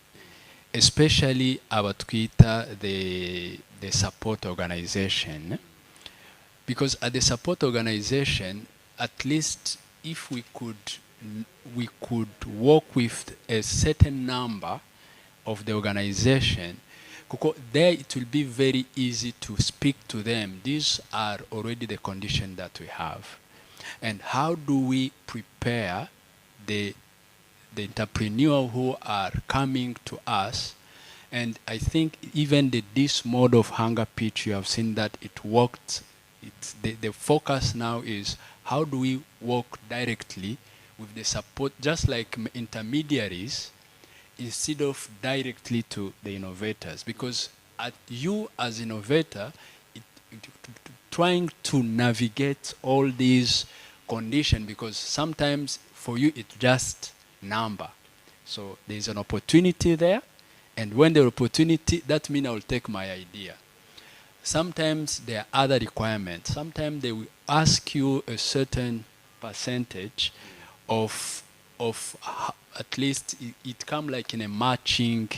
especially our Twitter, the support organization, because at the support organization, at least if we could work with a certain number of the organization, there it will be very easy to speak to them. These are already the conditions that we have. And how do we prepare the entrepreneurs who are coming to us? And I think even this mode of hunger pitch, you have seen that it worked. The focus now is how do we work directly with the support, just like intermediaries, instead of directly to the innovators. Because you as innovator, trying to navigate all these conditions, because sometimes for you it's just number. So there's an opportunity there, and when the opportunity, that means I will take my idea. Sometimes there are other requirements. Sometimes they will ask you a certain percentage of at least it come like in a matching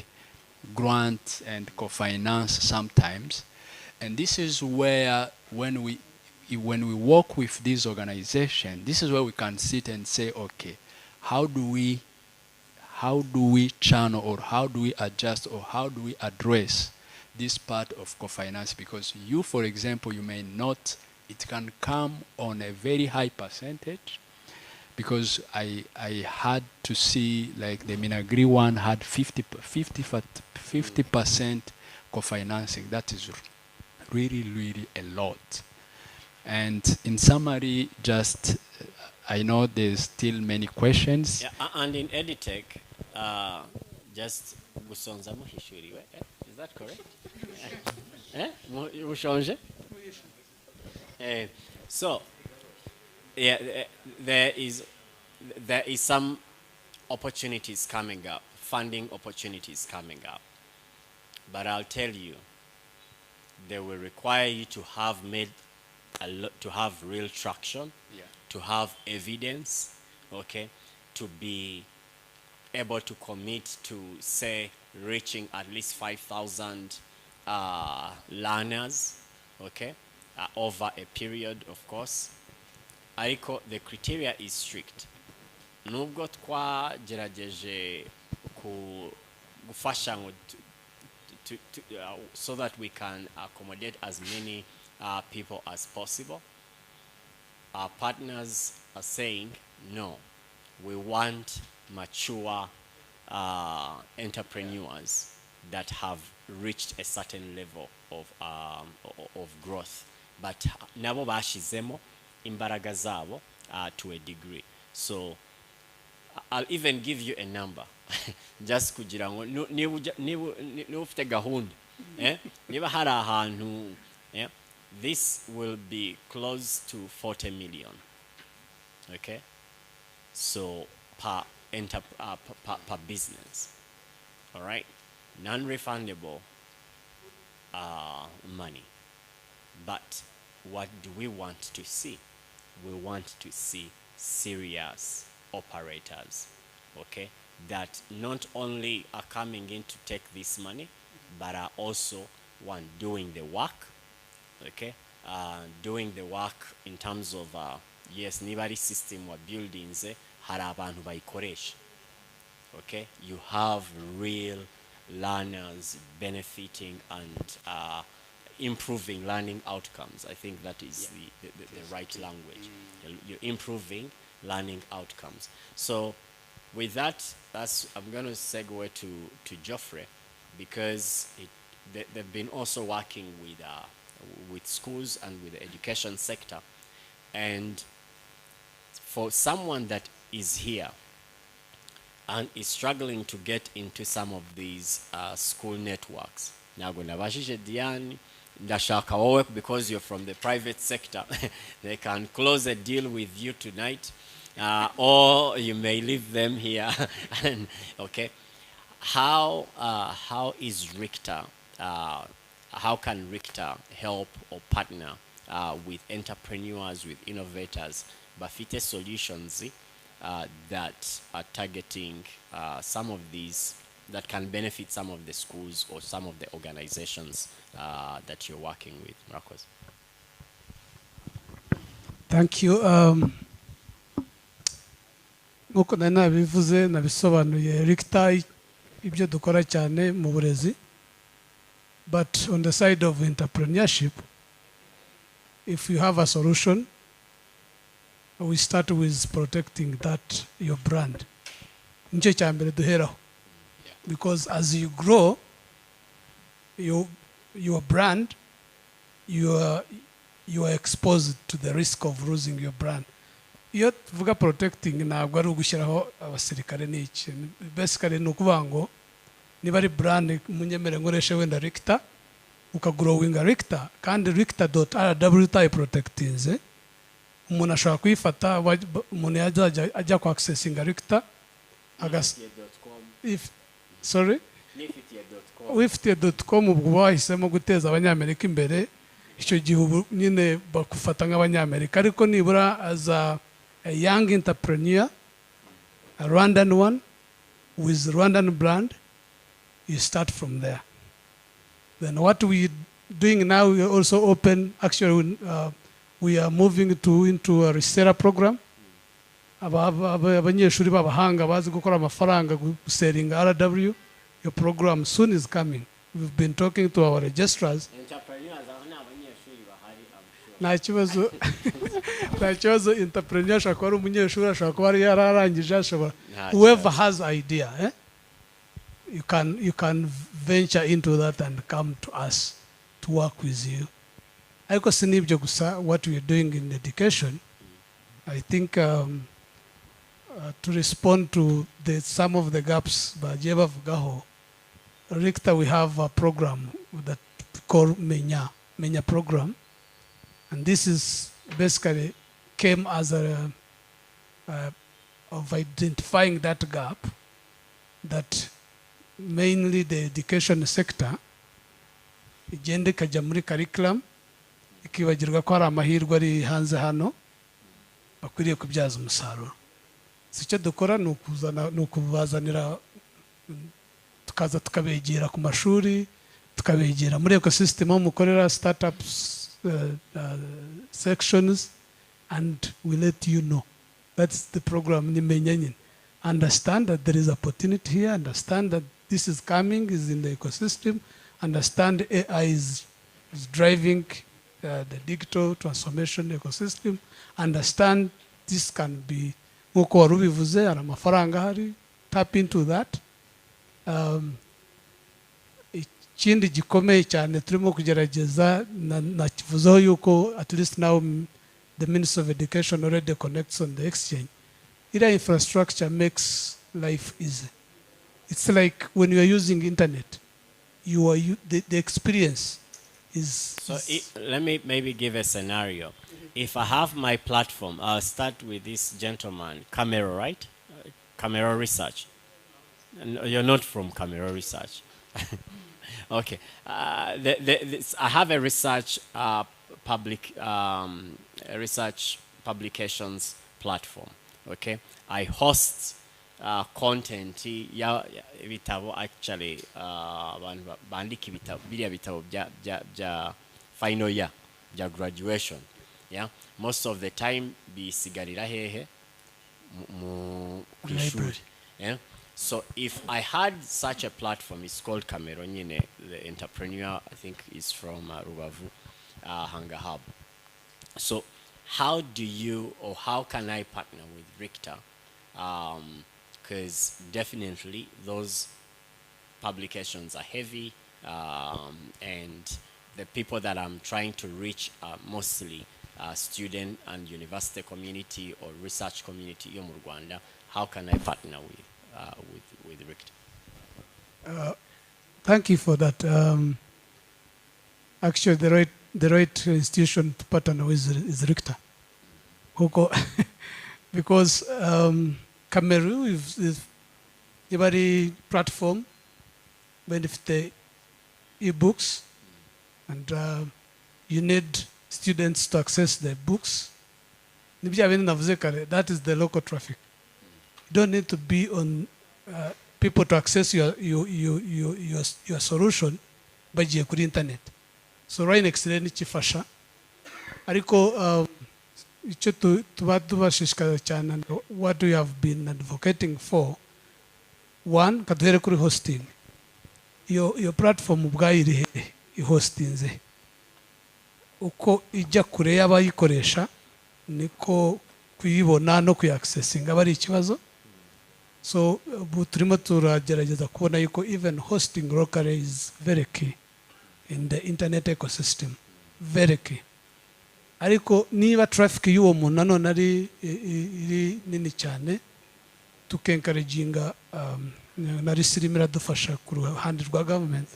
grant and co-finance sometimes. And this is where when we work with this organization, this is where we can sit and say, okay, how do we channel, or how do we adjust, or how do we address this part of co-finance? Because you, for example, you may not, it can come on a very high percentage, because I had to see, like the Minagri one had 50% co-financing. That is really a lot. And in summary, just I know there's still many questions. Yeah, and in EdTech, just gusonza muhishuriwe. Is that correct? Mushonje? So, yeah, there is some opportunities coming up, funding opportunities coming up. But I'll tell you, they will require you to have made to have real traction, to have evidence, okay, to be able to commit to, say, reaching at least 5,000 learners, okay, over a period, of course. Ariko, the criteria is strict. Nubwo twagerageje gufasha so that we can accommodate as many people as possible, our partners are saying, no, we want mature entrepreneurs that have reached a certain level of growth. But nabo bashizemo imbaraga zabo to a degree. So I'll even give you a number. Just kugira ngo niba ufite gahunda, niba hari ahantu, this will be close to 40 million. okay? So per business, all right? Non-refundable money. But what do we want to see? We want to see serious operators, okay, that not only are coming in to take this money, but are also one doing the work, okay, doing the work in terms of yes, nibari system wa buildings hari abantu bayikoresha, okay, you have real learners benefiting and improving learning outcomes. I think that is the right language. You're improving learning outcomes. So with that, I'm going to segue to Geoffrey, because they've been also working with schools and with the education sector. And for someone that is here and is struggling to get into some of these school networks. Ntabwo nabashije Diane, ndashaka wowe, because you're from the private sector. They can close a deal with you tonight, or you may leave them here. And, okay, how is Richter? How can Richter help or partner with entrepreneurs, with innovators, bafite solutions that are targeting some of these, that can benefit some of the schools or some of the organizations that you're working with, Marcos? Thank you. Nkuko nari nabivuze nabisobanuye, Richter ibyo dukora cyane mu burezi, but on the side of entrepreneurship, if you have a solution, we start with protecting that your brand. Nicyo cya mbere duheraho, because as you grow your brand, you are exposed to the risk of losing your brand. Iyo tuvuga protecting ntabwo ari ugushyiraho abasirikare n'iki, basically ni ukuvuga ngo niba ari brand munyemere nkoreshe wenda Richter, ukagrowinga Richter, kandi Richter.rw utayiprotectinze, umuntu ashobora kuyifata, umuntu yajya ajya ku accessinga Richter wifitiye.com, ubwo bahisemo guteza abanyamerika imbere, icyo gihe ubu nyine bakufata nk'abanyamerika, ariko nibura as a young entrepreneur, a Rwandan one with Rwandan brand, you start from there. Then what we doing now, we also open, actually we are moving into a reseller program. Abanyeshuri b'abahanga bazi gukora amafaranga guselinga RW. Your program soon is coming. We've been talking to our registrars. Nta kibazo entrepreneur ashobora kuba ari umunyeshuri, ashobora kuba ari yararangije, ashobora, whoever has idea, you can venture into that and come to us to work with you. Ariko sinibyo gusa, what we are doing in education, I think to respond to some of the gaps bagiye bavugaho, Richter, we have a program that we call Menya program, and this is basically came as a of identifying that gap, that mainly the education sector igenda ikajya muri curriculum ikibagirwa ko hari amahirwe ari hanze hano bakwiriye kubyaza umusaruro. Icyo dukora ni ukubazanira, tukaza tukabegera ku mashuri, tukabegera muri ecosystem aho mukorera, startups sections, and we let you know. That's the program. Understand that there is opportunity here, understand that this is coming, is in the ecosystem, understand AI is driving the digital transformation ecosystem, understand this can be, nkuko wari ubivuze, hari amafaranga hari, tap into that. Ikindi gikomeye cyane turimo kugerageza, nakivuzeho yuko at least now the Minister of Education already connects on the exchange. Ira infrastructure makes life easy. It's like when you are using internet, the experience So let me maybe give a scenario. If I have my platform, I'll start with this gentleman, Camero, right? Camero Research. You're not from Camero Research. Okay. I have a research research publications platform. Okay. I host content ibitabo actually abantu bandika ibitabo biriya bitabo bya final year bya graduation. Yeah. Most of the time bisigarira hehe mu kwishuri. Yeah. So if I had such a platform, it's called Cameroon, the entrepreneur, I think, is from Rubavu, Hanga Hub. So how do you, or how can I partner with Richter? Because definitely those publications are heavy, and the people that I'm trying to reach are mostly student and university community or research community in Rwanda. How can I partner with Richter? Thank you for that. Actually, the right institution to partner with is Richter. Because Cameroon is a very platform benefit e-books, and you need students to access the books. That is the local traffic. You don't need to be on people to access your solution bagiye kuri internet. So right next to ni kifasha ariko icyo tuba tubashishikaza cyane, what we have been advocating for, one, kaduhere kuri hosting. Your platform ubwayo iri hehe ihostinze, uko ijya kure y'abayikoresha niko kuyibona no kuyaccessinga aba ari ikibazo. So turimo turagerageza kubona yuko even hosting locally is very key in the internet ecosystem, very key. Ariko niba traffic y'uwo muntu nanone ari iri nini cyane, tukencouraginga na risirimo iradufasha ku ruhande rwa government,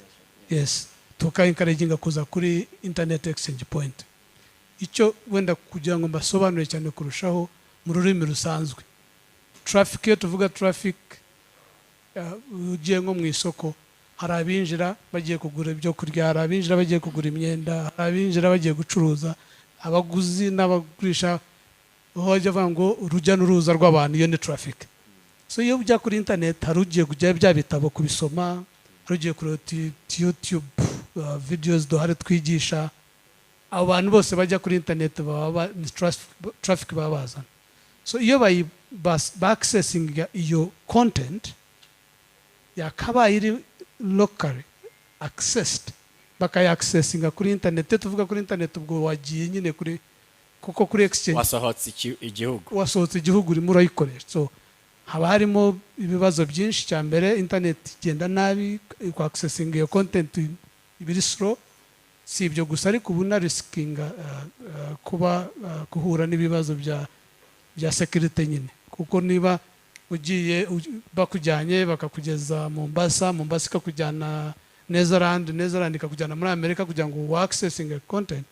yes, tukencouraginga kuza kuri internet exchange point. Icyo wenda kugira ngo mbasobanure cyane kurushaho mu rurimi rusanzwe, traffic iyo tuvuga traffic, ugiye nko mu isoko, hari abinjira bagiye kugura ibyo kurya, hari abinjira bagiye kugura imyenda, hari abinjira bagiye gucuruza, abaguzi n'abagurisha, bajya bavuga ngo urujya n'uruza rw'abantu, iyo ni traffic. So iyo ujya kuri internet, hari ugiye kujya bya bitabo kubisoma, hari ugiye kuri YouTube videos duhari twigisha, abantu bose bajya kuri internet baba traffic baba bazana. So iyo accessing iyo content yakabaye iri locally accessed, bakaya accessinga kuri internet. Tuvuga kuri internet ubwo wagiye nyine kuri kuko kuri exchange wasohotse igihugu urimo urayikoresha. So haba harimo ibibazo byinshi. Cya mbere, internet igenda nabi ku accessing iyo content ibiri slow. Si ibyo gusa ariko ubu na riskinga kuba kuhura n'ibibazo bya security nyine, kuko niba ugiye bakujyanye bakakugeza Mombasa ikakujyana Netherland ikakujyana muri Amerika kugira ngo accessing content,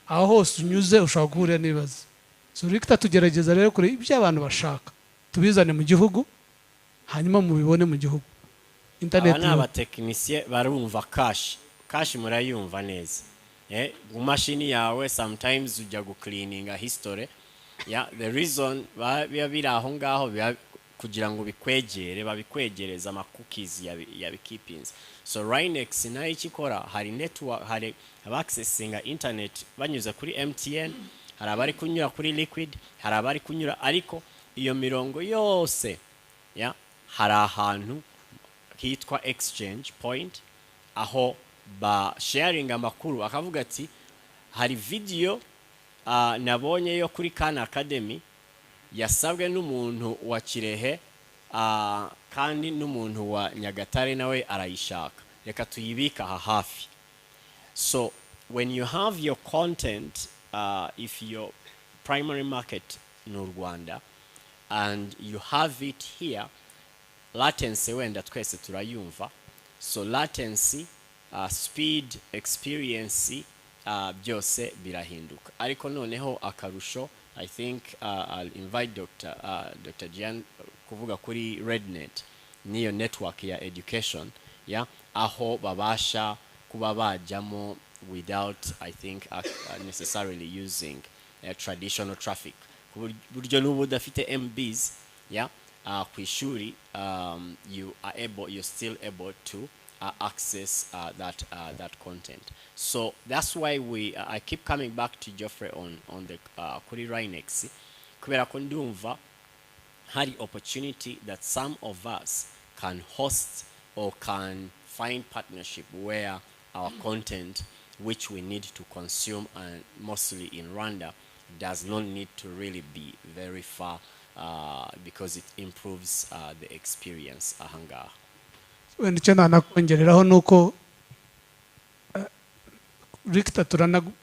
aho hose unyuze ushobora guhura n'ibibazo. So Richter tugerageza rero kuri ibyo abantu bashaka tubizane mu gihugu, hanyuma mubibone mu gihugu. Internet n'abatekinisiye barumva cash murayumva neza. Mu mashini yawe sometimes ujya cleaning a history. Yeah, the reason biba biri aho ngaho kugira ngo babikwegereza ama cookies ya keepings. So Rinex nayo ikikora, hari network, hari accessinga internet banyuze kuri MTN, hari abari kunyura kuri Liquid, hari abari kunyura, ariko iyo mirongo yose hari ahantu hitwa exchange point, aho ba sharing amakuru. Akavuga ati hari video nabonye yo kuri Khan Academy yasabwe n'umuntu wa Kirehe kandi n'umuntu wa Nyagatare nawe arayishaka, reka tuyibika aha hafi. So when you have your content, if your primary market in Rwanda and you have it here, latency wenda twese turayumva. So latency speed, experience, byose birahinduka. Ariko noneho akarusho, I think I'll invite Dr. Gian kuvuga kuri RedNet, niyo network ya education, yeah, aho babasha kuba bajyamo without, I think, necessarily using traditional traffic. Ku buryo n'ubu udafite MBs, yeah, ku ishuri, you're still able to access that content. So that's why I keep coming back to Geoffrey on the kuri Rinex, kubera ko ndumva hari opportunity that some of us can host or can find partnership where our content, which we need to consume and mostly in Rwanda, does not need to really be very far, because it improves the experience ahangaha. wenda icyo nanakongereraho ni uko rikita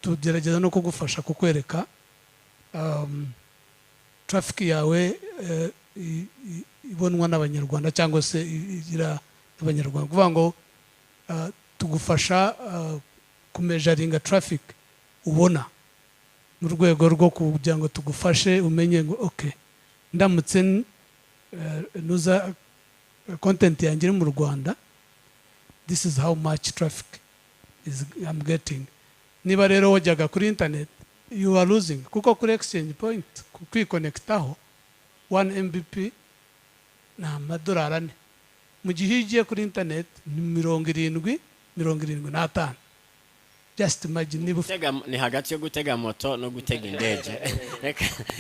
tugerageza no kugufasha kukwereka traffic yawe ibonwa n'abanyarwanda cyangwa se igira abanyarwanda, kuvuga ngo tugufasha kumejaringa traffic ubona mu rwego rwo kugira ngo tugufashe umenye ngo okay, ndamutse nuza content yanjye mu Rwanda, this is how much traffic I'm getting. Niba rero wajyaga kuri internet, you are losing, kuko kuri exchange point kwiconnectaho 1 Mbp na $4, mu gihe ugiye kuri internet ni 70 just imagine niba ni hagati yo gutega moto no gutega indege.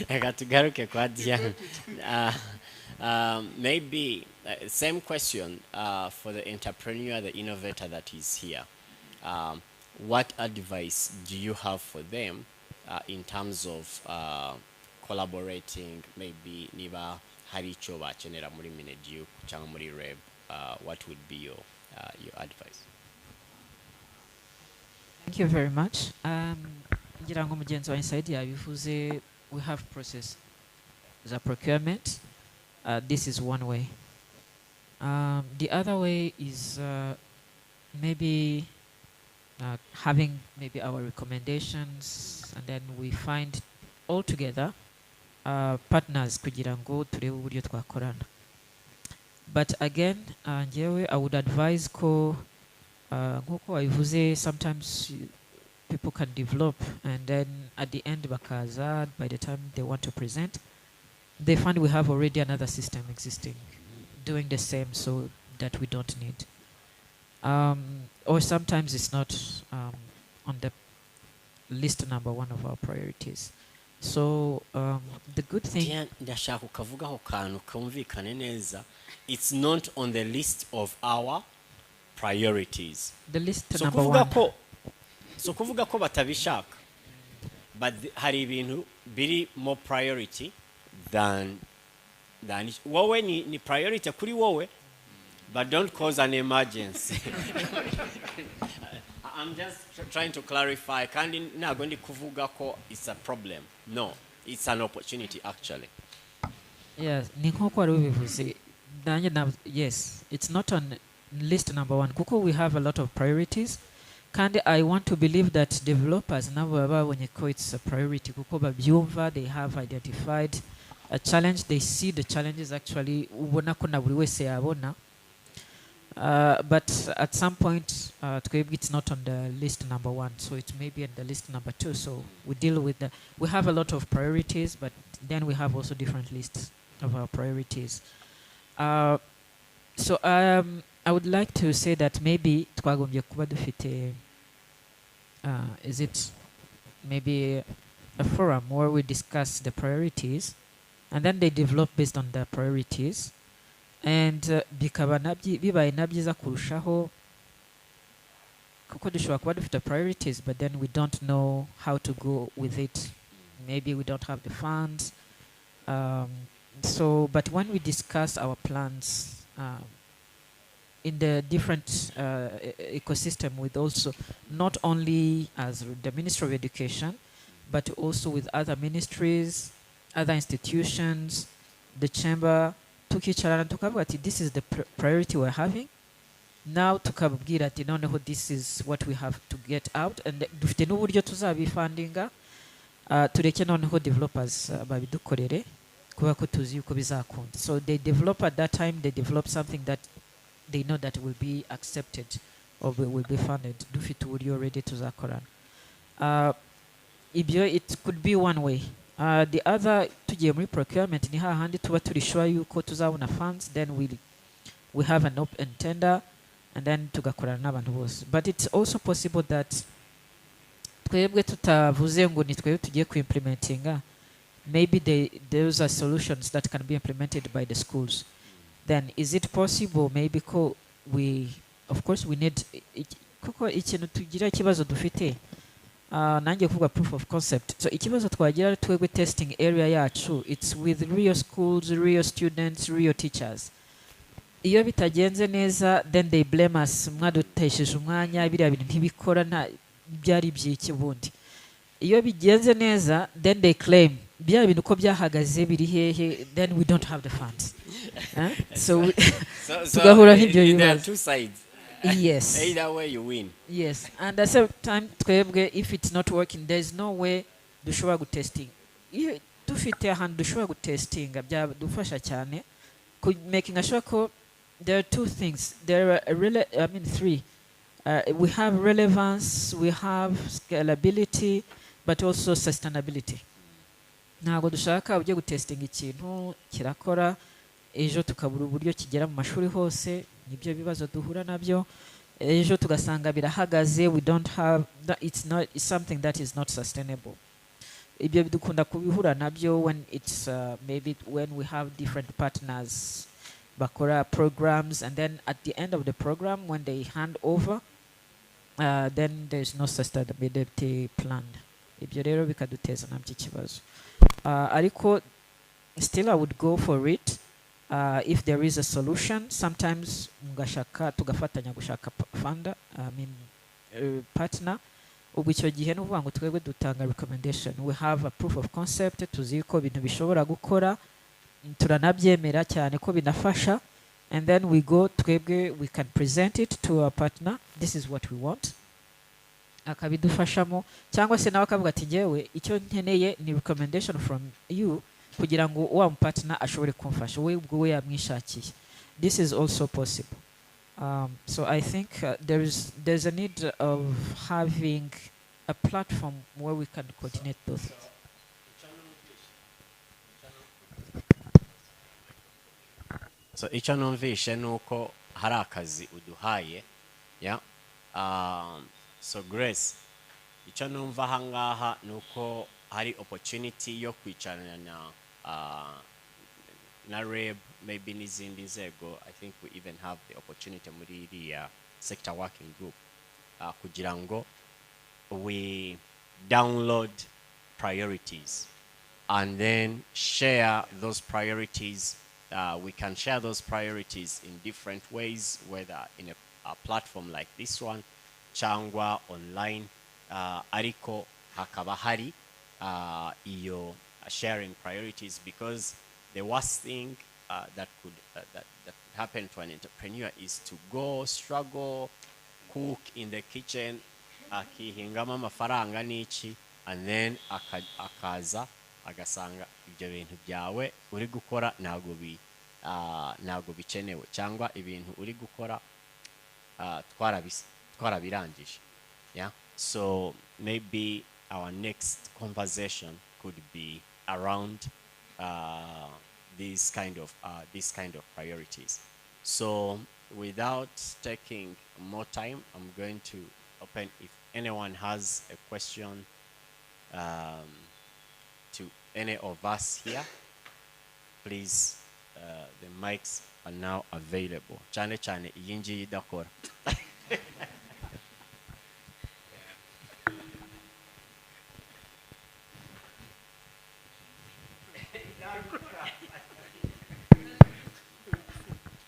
Reka tugaruke kwa Diane. Maybe same question for the entrepreneur, the innovator that is here. What advice do you have for them in terms of collaborating? Maybe niba hari icyo bakenera muri Minedu cyangwa muri Reb, what would be your advice? Thank you very much. Ngira ngo mugenzi wa inside yabivuze, we have process the procurement. This is one way. The other way is maybe having maybe our recommendations, and then we find all together partners kugira ngo turebe uburyo twakorana. But again, njyewe I would advise ko nk'uko wabivuze, sometimes people can develop and then at the end bakaza, by the time they want to present, they find we have already another system existing doing the same, so that we don't need. Or sometimes it's not on the list number 1 of our priorities. So the good thing, ndashaka ukavugaho kantu kumvikane neza, it's not on the list of our priorities. the list number 1. So kuvuga ko batabishaka, but hari ibintu biri more priority than wowe ni priority kuri wowe, but don't cause an emergency. I'm just trying to clarify. Kandi nagondi kuvuga ko it's a problem. No, it's an opportunity actually. Yes, ni nk'uko wari ubivuze, yes, it's not on list number 1 kuko we have a lot of priorities. Kandi I want to believe that developers nabo babonye ko it's a priority kuko babyumva, they have identified a challenge, they see the challenges actually, ubona ko na buri wese yabona. But at some point, it's not on the list number 1, so it may be on the list number 2. So we deal with we have a lot of priorities, but then we have also different lists of our priorities. So I would like to say that maybe twagombye kuba dufite, is it maybe a forum where we discuss the priorities, and then they develop based on the priorities. And bikaba bibaye nabyiza kurushaho kuko dushobora kuba dufite priorities, but then we don't know how to go with it. Maybe we don't have the funds. So, but when we discuss our plans in the different ecosystem, with also not only as the Ministry of Education, but also with other ministries, other institutions, the chamber, tukicarana tukavuga ati this is the priority we're having, now tukababwira ati noneho this is what we have to get out, and dufite n'uburyo tuzabifandinga, tureke noneho developers babidukorere kubera ko tuzi yuko bizakunda. So they develop at that time, they develop something that they know that will be accepted or will be funded. Dufite uburyo ready tuzakorana. Ibyo it could be one way. The other, tugiye muri procurement, ni hahandi tuba turi sure yuko tuzabona funds, then we have an open tender, and then tugakorana n'abantu bose. But it's also possible that twebwe tutavuze ngo ni twebwe tugiye kuimplementinga, maybe those are solutions that can be implemented by the schools. Then is it possible maybe of course we need kuko ikintu tugira ikibazo dufite, nanjye kuvuga proof of concept. So ikibazo twagira twebwe testing area yacu, it's with real schools, real students, real teachers. Iyo bitagenze neza, then they blame us, mwadutesheje umwanya, biriya bintu ntibikora, nta byari byiki bundi. Iyo bigenze neza, then they claim bya bintu ko byahagaze biri hehe, then we don't have the funds. So tugahura n'ibyo bibazo. There are two sides. Yes. Either way you win. Yes, and at the same time twebwe, if it's not working, there's no way dushobora gutesting. Iyo dufite ahantu dushobora gutestinga byadufasha cyane making sure ko there are two things. There are three. We have relevance, we have scalability, but also sustainability. Ntabwo dushaka ujye gutestinga ikintu kirakora ejo tukabura uburyo kigera mu mashuri hose, nibyo bibazo duhura nabyo. Ejo tugasanga birahagaze, we don't have that, it's something that is not sustainable. Ibyo dukunda kubihura nabyo when it's maybe when we have different partners bakora programs, and then at the end of the program when they hand over, then there's no sustainability plan. Ibyo rero bikaduteza nabyo ikibazo. Ariko still I would go for it. If there is a solution, sometimes mugashaka tugafatanya gushaka funder, partner. Ubwo icyo gihe n'uvuga ngo twebwe dutanga recommendation, we have a proof of concept, tuzi ko ibintu bishobora gukora, turanabyemera cyane ko binafasha, and then we can present it to our partner, this is what we want, akabidufashamo, cyangwa se nawe akavuga ati ngewe icyo nkeneye ni recommendation from you kugira ngo wa partner ashobore kumfasha, we ubwo we yamwishakiye. This is also possible. So I think there's a need of having a platform where we can coordinate those. So icyo numvishe nuko hari akazi uduhaye, yeah. So Grace, icyo numva ahangaha nuko hari opportunity yo kwicarana na REB, maybe n'izindi nzego. I think we even have the opportunity muri iriya sector working group kugira ngo we download priorities and then share those priorities. We can share those priorities in different ways, whether in a platform like this one, cyangwa online, ariko hakaba hari iyo sharing priorities, because the worst thing that could happen to an entrepreneur is to go struggle, cook in the kitchen, akihingamo amafaranga n'iki, and then akaza agasanga ibyo bintu byawe uri gukora ntago bikenewe, cyangwa ibintu uri gukora twarabirangije. Yeah, so maybe our next conversation could be around these kind of priorities. So without taking more time, I'm going to open if anyone has a question to any of us here. Please, the mics are now available. Chane iyi ngiyi idakora.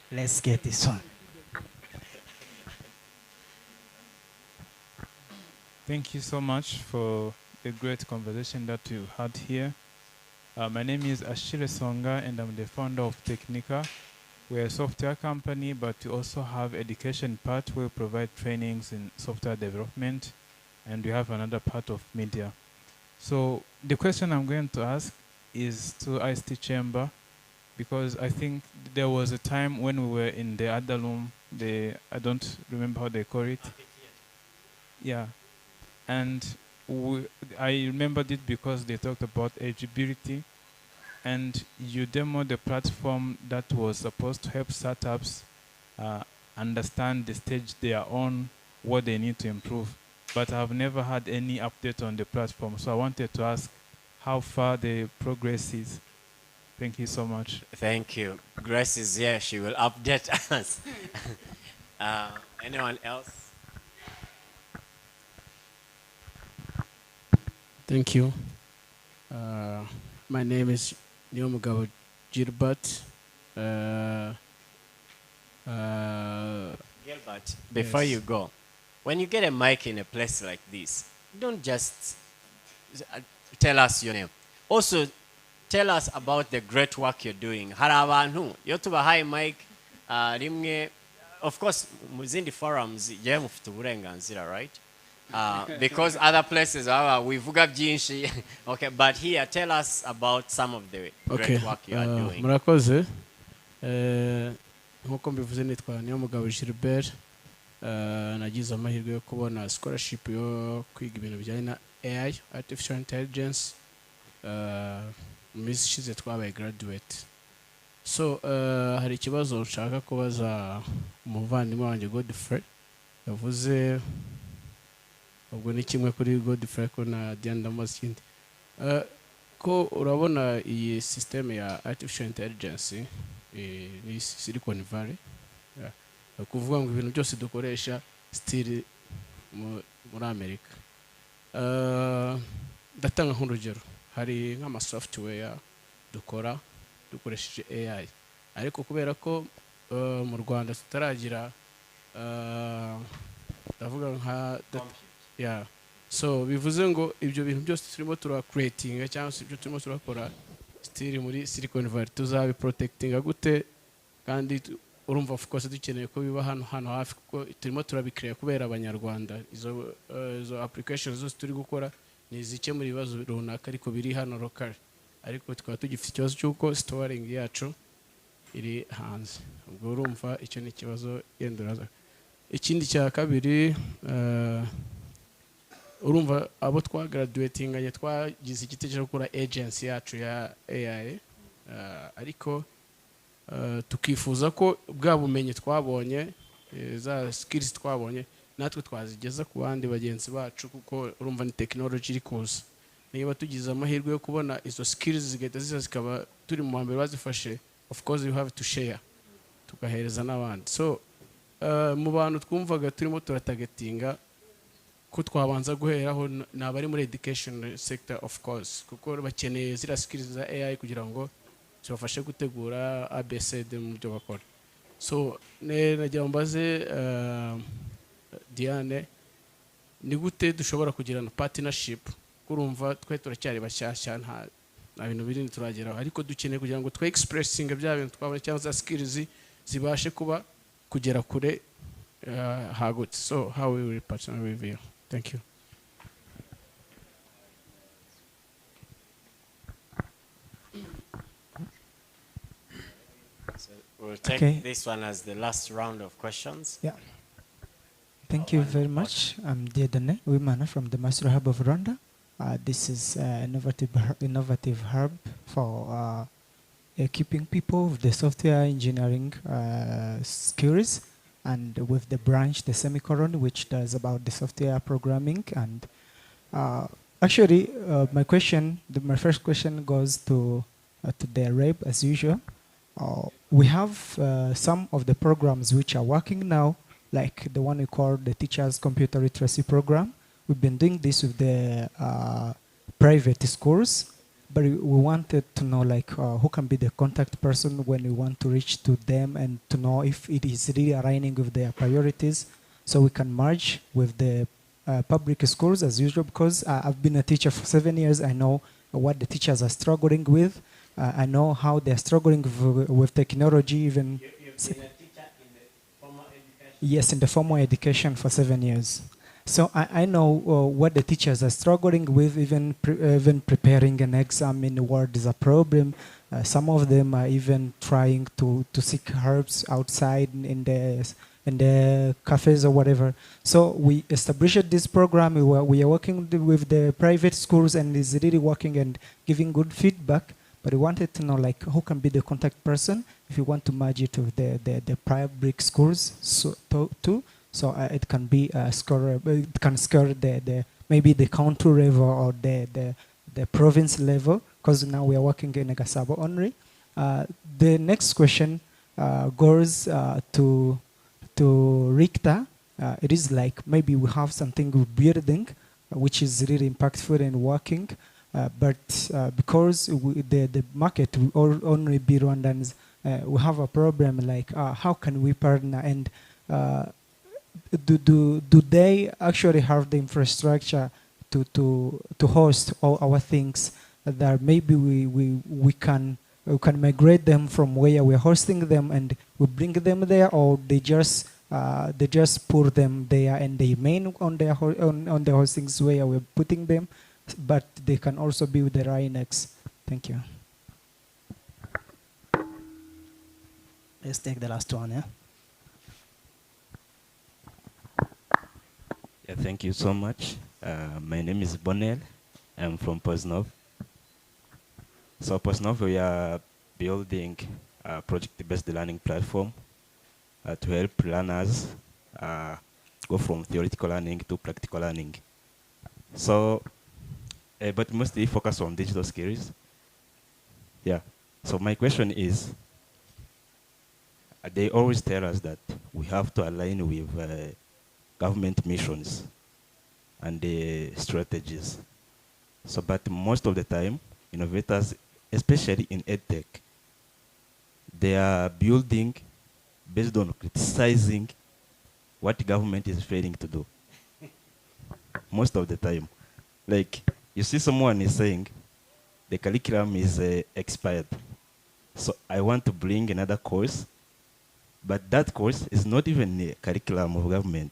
Let's get this one. Thank you so much for the great conversation that you had here. My name is Ashile Songa, and I'm the founder of Technica. we're a software company, but we also have education part where we provide trainings in software development, and we have another part of media. So the question I'm going to ask is to ICT Chamber, because I think there was a time when we were in the other room, I don't remember how they call it. Yeah. And I remembered it because they talked about eligibility, and you demoed the platform that was supposed to help startups understand the stage they are on, what they need to improve. But I've never had any update on the platform, so I wanted to ask how far the progress is. Thank you so much. Thank you. Grace is here. She will update us. Anyone else? Thank you. My name is Nyomugabo Gilbert. Gilbert, before Yes. you go, when you get a mic in a place like this, don't just tell us your name. Also, tell us about the great work you're doing. Hari abantu iyo tubahaye mic rimwe, of course mu zindi forums yewe mufite uburenganzira, right? Because other places wivuga byinshi. Okay, but here tell us about some of the great work you are doing. Murakoze. Nkuko mbivuze nitwa Nyomugabo Gilbert. Nagize amahirwe yo kubona scholarship yo kwiga ibintu bijyanye na AI, artificial intelligence. Miss ishize twabaye graduate. So hari ikibazo nshaka kubaza umuvandimwe wanjye Godfrey. Yavuze ubwo ni kimwe kuri Godfrey ko na Diane Damascene. Ko urabona iyi system ya artificial intelligence ni Silicon Valley. Kuvuga ngo ibintu byose dukoresha still muri Amerika. Ndatanga nk'urugero, hari nk'ama software dukora dukoresheje AI, ariko kubera ko mu Rwanda tutaragira ndavuga nka yeah, so bivuze ngo ibyo bintu byose turimo tura creating cyangwa se ibyo turimo turakora still muri Silicon Valley tuzabi protectinga gute? Kandi urumva of course dukeneye ko biba hano hafi, kuko turimo turabikreya kubera abanyarwanda. Izo applications zose turi gukora ni zikemura ibibazo runaka ariko biri hano local, ariko tukaba tugifite ikibazo cy'uko storing yacu iri hanze. Ubwo urumva icyo ni ikibazo yenduraza. Ikindi cya kabiri, urumva abo twagraduatinganye twagize igitekerezo gukora agency yacu ya AI, ariko tukifuza ko bwa bumenyi twabonye, za skills twabonye, natwe twazigeza ku bandi bagenzi bacu, kuko urumva ni technology iri kuza. Niba tugize amahirwe yo kubona izo skills zigahita ziza zikaba turi mu mbere bazifashe, of course you have to share, tugahereza n'abandi. So mu bantu twumvaga turimo turatagetinga ko twabanza guheraho n'abari muri education sector, of course, kuko bakeneye zira skills za AI kugira ngo zibafashe gutegura ABCD mu byo bakora. So nagira mbaze Diane, ni gute dushobora kugirana partnership? Kurumva twe turacyari bashyashya, nta bintu binini turageraho, ariko dukeneye kugira ngo twe expressing bya bintu twabona cyangwa za skills zibashe kuba kugera kure hagutse. So how we will partner with you? Thank you. So we'll take this one as the last round of questions. Yeah. Thank you very much. I'm Diedone Wimana from the Master Hub of Rwanda. This is an innovative hub for equipping people with the software engineering skills, and with the branch, the Semicolon, which does about the software programming. And actually, my first question goes to the rep as usual. We have some of the programs which are working now, like the one we call the Teachers Computer Literacy Program. We've been doing this with the private schools, but we wanted to know like who can be the contact person when we want to reach to them, and to know if it is really aligning with their priorities, so we can merge with the public schools as usual. Because I've been a teacher for 7 years, I know what the teachers are struggling with. I know how they're struggling with technology, even Yes, in the formal education for 7 years. So I know what the teachers are struggling with, even preparing an exam in the world is a problem. Some of them are even trying to seek herbs outside in the cafes or whatever. So we established this program. We are working with the private schools and is really working and giving good feedback. But we wanted to know like who can be the contact person if you want to merge it with the public schools too. So it can be it can score the maybe the county level or the province level, because now we are working in Gasabo only. The next question goes to Rikta. It is like maybe we have something we're building, which is really impactful and working. But because the market will only be Rwandans, we have a problem like how can we partner, and do they actually have the infrastructure to host all our things that maybe we can migrate them from where we're hosting them and we bring them there, or they just put them there and they remain on their on the hostings where we're putting them, but they can also be with the Rhinex. Thank you. Let's take the last one, yeah? Yeah, thank you so much. My name is Bonel. I'm from Posnov. So Posnov, we are building a project-based learning platform to help learners go from theoretical learning to practical learning. So, but mostly focus on digital skills. Yeah. So my question is, they always tell us that we have to align with government missions and the strategies. So, but most of the time, innovators, especially in EdTech, they are building based on criticizing what the government is failing to do. Most of the time. Like, you see someone is saying, the curriculum is expired. So I want to bring another course, but that course is not even the curriculum of government.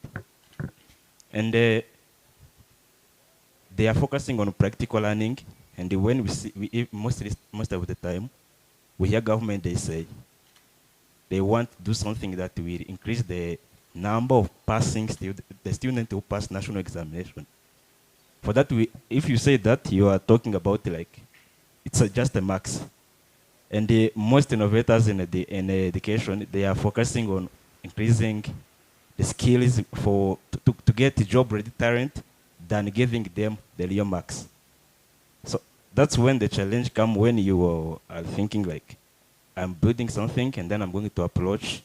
And they are focusing on practical learning, and when we see, most of the time, we hear government, they say, they want to do something that will increase the number of passing the students who pass national examination. For that, if you say that, you are talking about like, it's just a max. And the most innovators in education, they are focusing on increasing the skills to get job-ready talent than giving them the real marks. So that's when the challenge comes, when you are thinking like, I'm building something and then I'm going to approach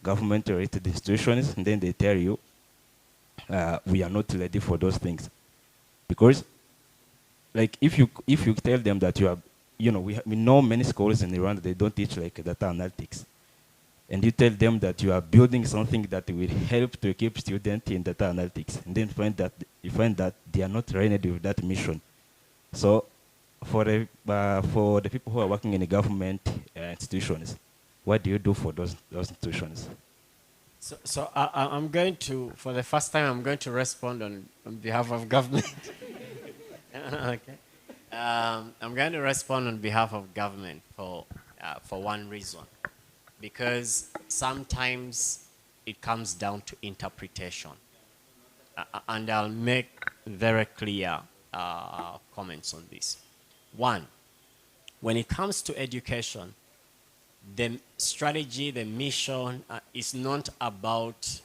government-related institutions, and then they tell you, we are not ready for those things. Because like if you tell them that you are, we know many schools in Rwanda, they don't teach like data analytics. And you tell them that you are building something that will help to equip students in data analytics, and then you find that they are not ready with that mission. So for the people who are working in the government institutions, what do you do for those institutions? So I'm going to, for the first time, I'm going to respond on behalf of government. Okay. I'm going to respond on behalf of government for one reason. Because sometimes it comes down to interpretation. And I'll make very clear comments on this. One, when it comes to education, the strategy, the mission is not about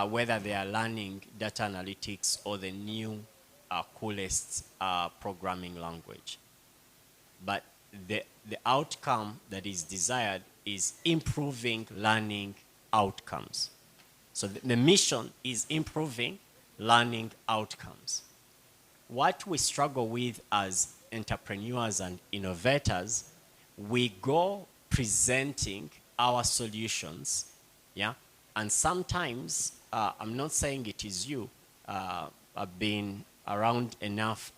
whether they are learning data analytics or the new coolest programming language. But the outcome that is desired is improving learning outcomes. So the mission is improving learning outcomes. What we struggle with as entrepreneurs and innovators, we go presenting our solutions, yeah? And sometimes, I'm not saying it is you, I've been around enough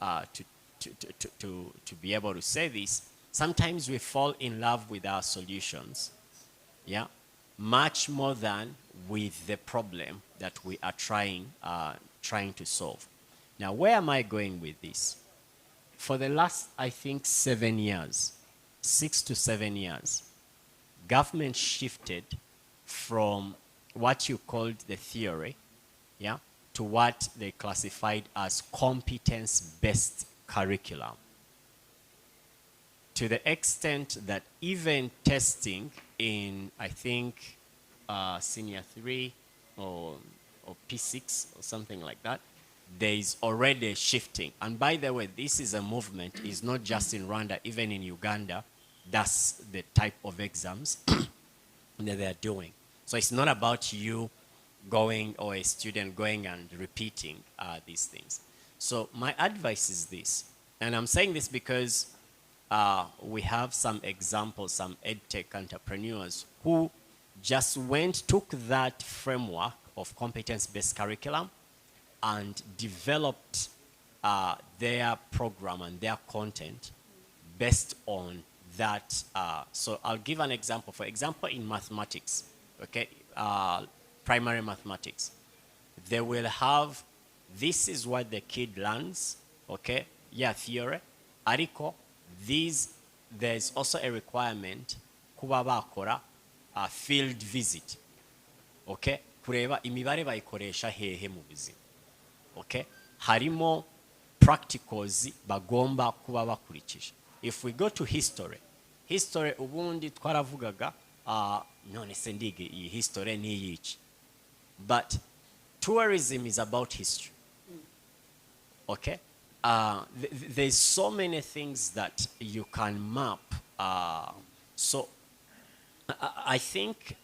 to be able to say this. Sometimes we fall in love with our solutions, yeah? much more than with the problem that we are trying to solve. Now, where am I going with this? For the last, I think, 7 years, 6 to 7 years, government shifted from what you called the theory, yeah, to what they classified as competence-based curriculum. To the extent that even testing in, I think, senior 3 or P6 or something like that, there is already shifting. And by the way, this is a movement. It's not just in Rwanda, even in Uganda, that's the type of exams that they're doing. So it's not about you going or a student going and repeating these things. So my advice is this, and I'm saying this because we have some examples, some EdTech entrepreneurs who just took that framework of competence-based curriculum and developed their program and their content based on that. So I'll give an example. For example, in mathematics, okay, primary mathematics, they will have, this is what the kid learns, okay, yeah, theory, ariko, there's also a requirement kuba bakora a field visit, okay, kureba imibare bayikoresha hehe mu buzima, okay, harimo practicals bagomba kuba bakurikije. If we go to history ubundi twaravugaga none se ndige iyi history ni yici, but tourism is about history, okay. There's so many things that you can map. So I think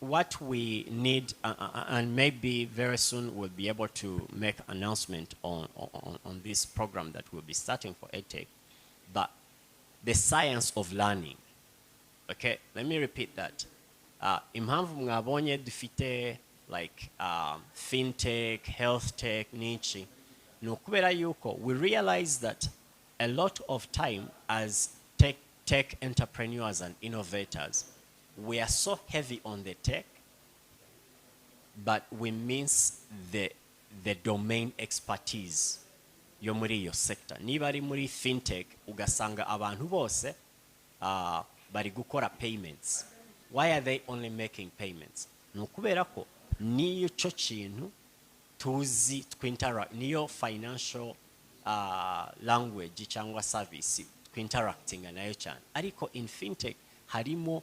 what we need, and maybe very soon we'll be able to make announcement on this program that we'll be starting for EdTech, but the science of learning. Okay, let me repeat that. Impamvu mwabonye dufite like fintech, health tech, niche. No, we realize that a lot of time as tech entrepreneurs and innovators, we are so heavy on the tech, but we miss the domain expertise yo muri yo sector. Niba ari muri fintech ugasanga abantu bose bari gukora payments. Why are they only making payments? Nukubera ko niyo cyo kintu tuzi twinteract, niyo financial language cyangwa service twinteracting nayo cyane. Ariko in fintech harimo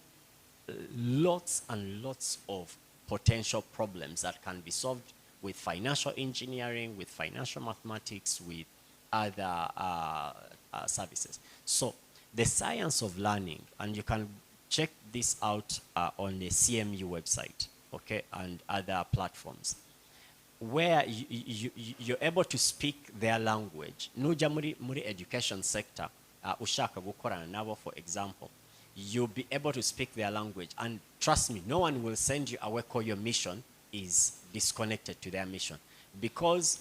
lots and lots of potential problems that can be solved with financial engineering, with financial mathematics, with other services. So the science of learning, and you can check this out on the CMU website, okay, and other platforms, where you're able to speak their language. Nuja muri education sector, ushaka gukorana nabo, for example, you'll be able to speak their language, and trust me, no one will send you away because your mission is disconnected to their mission, because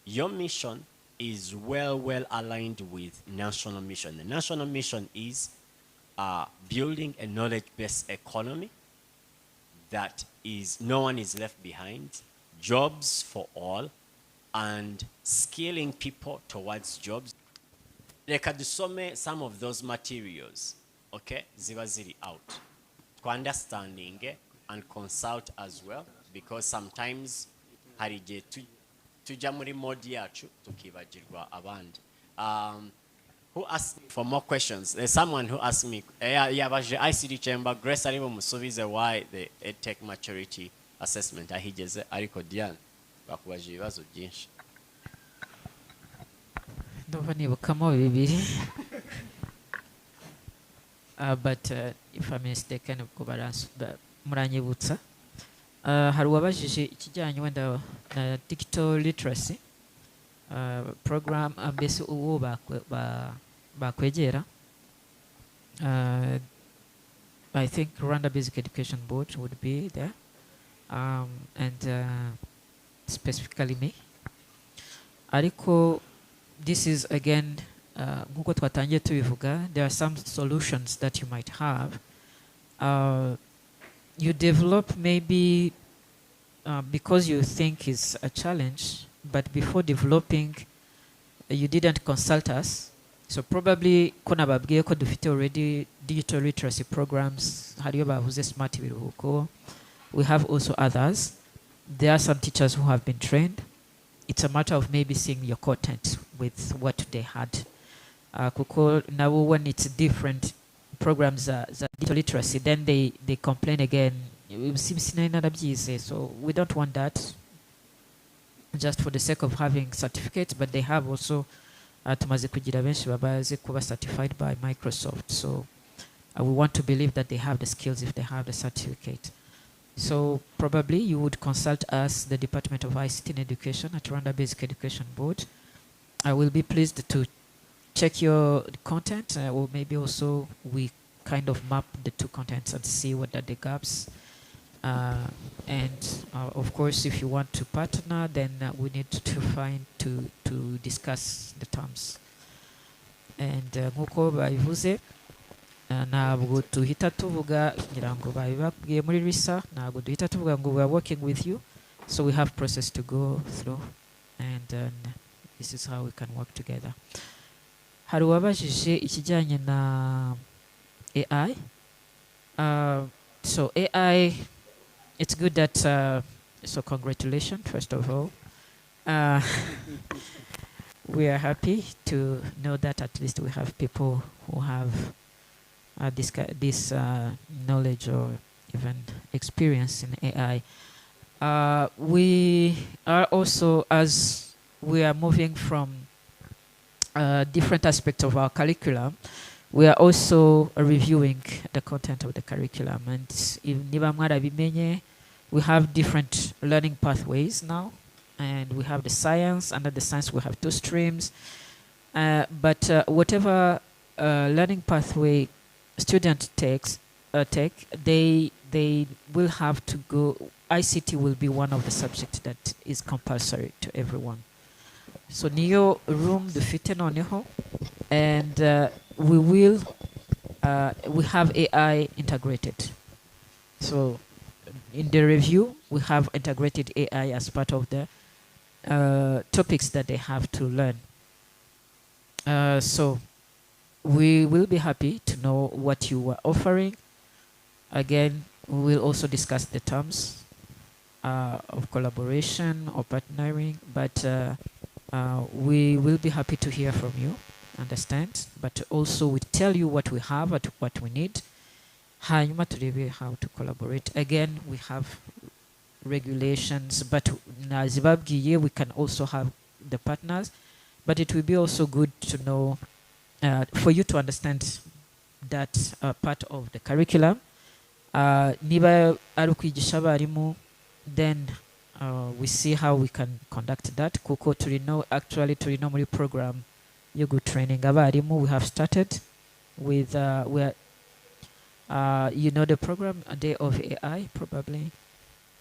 your mission is well aligned with national mission. The national mission is building a knowledge-based economy that is no one is left behind, jobs for all, and skilling people towards jobs. Reka dusome some of those materials, okay, ziba ziri out, to understanding and consult as well, because sometimes hari igihe tujya muri modi yacu tukibagirwa abandi. Who asked me for more questions? There's someone who asked me, yabaje ICD chamber, Grace ari bumusubize why the EdTech maturity assessment ahigeze, ariko Diane bakubaje ibibazo byinshi. Ndumva nibukamo bibiri. But if I'm mistaken, muranyibutsa. Hari uwabajije ikijyanye wenda na digital literacy program, mbese uwo bakwegera. I think Rwanda Basic Education Board would be there, and specifically me. Ariko this is again, nkuko twatangiye tubivuga, there are some solutions that you might have. you develop maybe because you think is a challenge, but before developing, you didn't consult us. So probably ko nababwiye ko dufite already digital literacy programs, hariyo bavuze smart biruhuko. We have also others. There are some teachers who have been trained. It's a matter of maybe seeing your content with what they had. Kuko nabo when it's different programs that digital literacy, then they complain again. So we don't want that just for the sake of having certificates, but they have also tumaze kugira benshi babaze kuba certified by Microsoft. So we want to believe that they have the skills if they have the certificate. So probably you would consult us, the Department of ICT and Education at Rwanda Basic Education Board. I will be pleased to check your content, or maybe also we kind of map the two contents and see what are the gaps. And of course, if you want to partner, then we need to discuss the terms. And nkuko babivuze, ntabwo tuhita tuvuga ngira ngo babibabwiye muri RISA, ntabwo duhita tuvuga ngo we are working with you, so we have process to go through, and this is how we can work together. Hari uwabajije ikijyanye na AI. So AI, it's good that so congratulations first of all. We are happy to know that at least we have people who have this knowledge or even experience in AI. We are also, as we are moving from different aspects of our curriculum, we are also reviewing the content of the curriculum. And we have different learning pathways now. And we have the science. Under the science, we have 2 streams. But whatever learning pathway student take, they will have to go. ICT will be one of the subjects that is compulsory to everyone. So niyo room dufite noneho, and we have AI integrated. So in the review, we have integrated AI as part of the topics that they have to learn. So we will be happy to know what you are offering. Again, we will also discuss the terms of collaboration or partnering, but we will be happy to hear from you, understand, but also we tell you what we have and what we need. Hanyuma turebe how to collaborate. Again, we have regulations, but nazibabwiye we can also have the partners, but it will be also good to know for you to understand that part of the curriculum. Niba ari ukwigisha abarimu, then we see how we can conduct that. Kuko turino muri program yo good training abarimu. We have started with where you know the program, A Day of AI probably.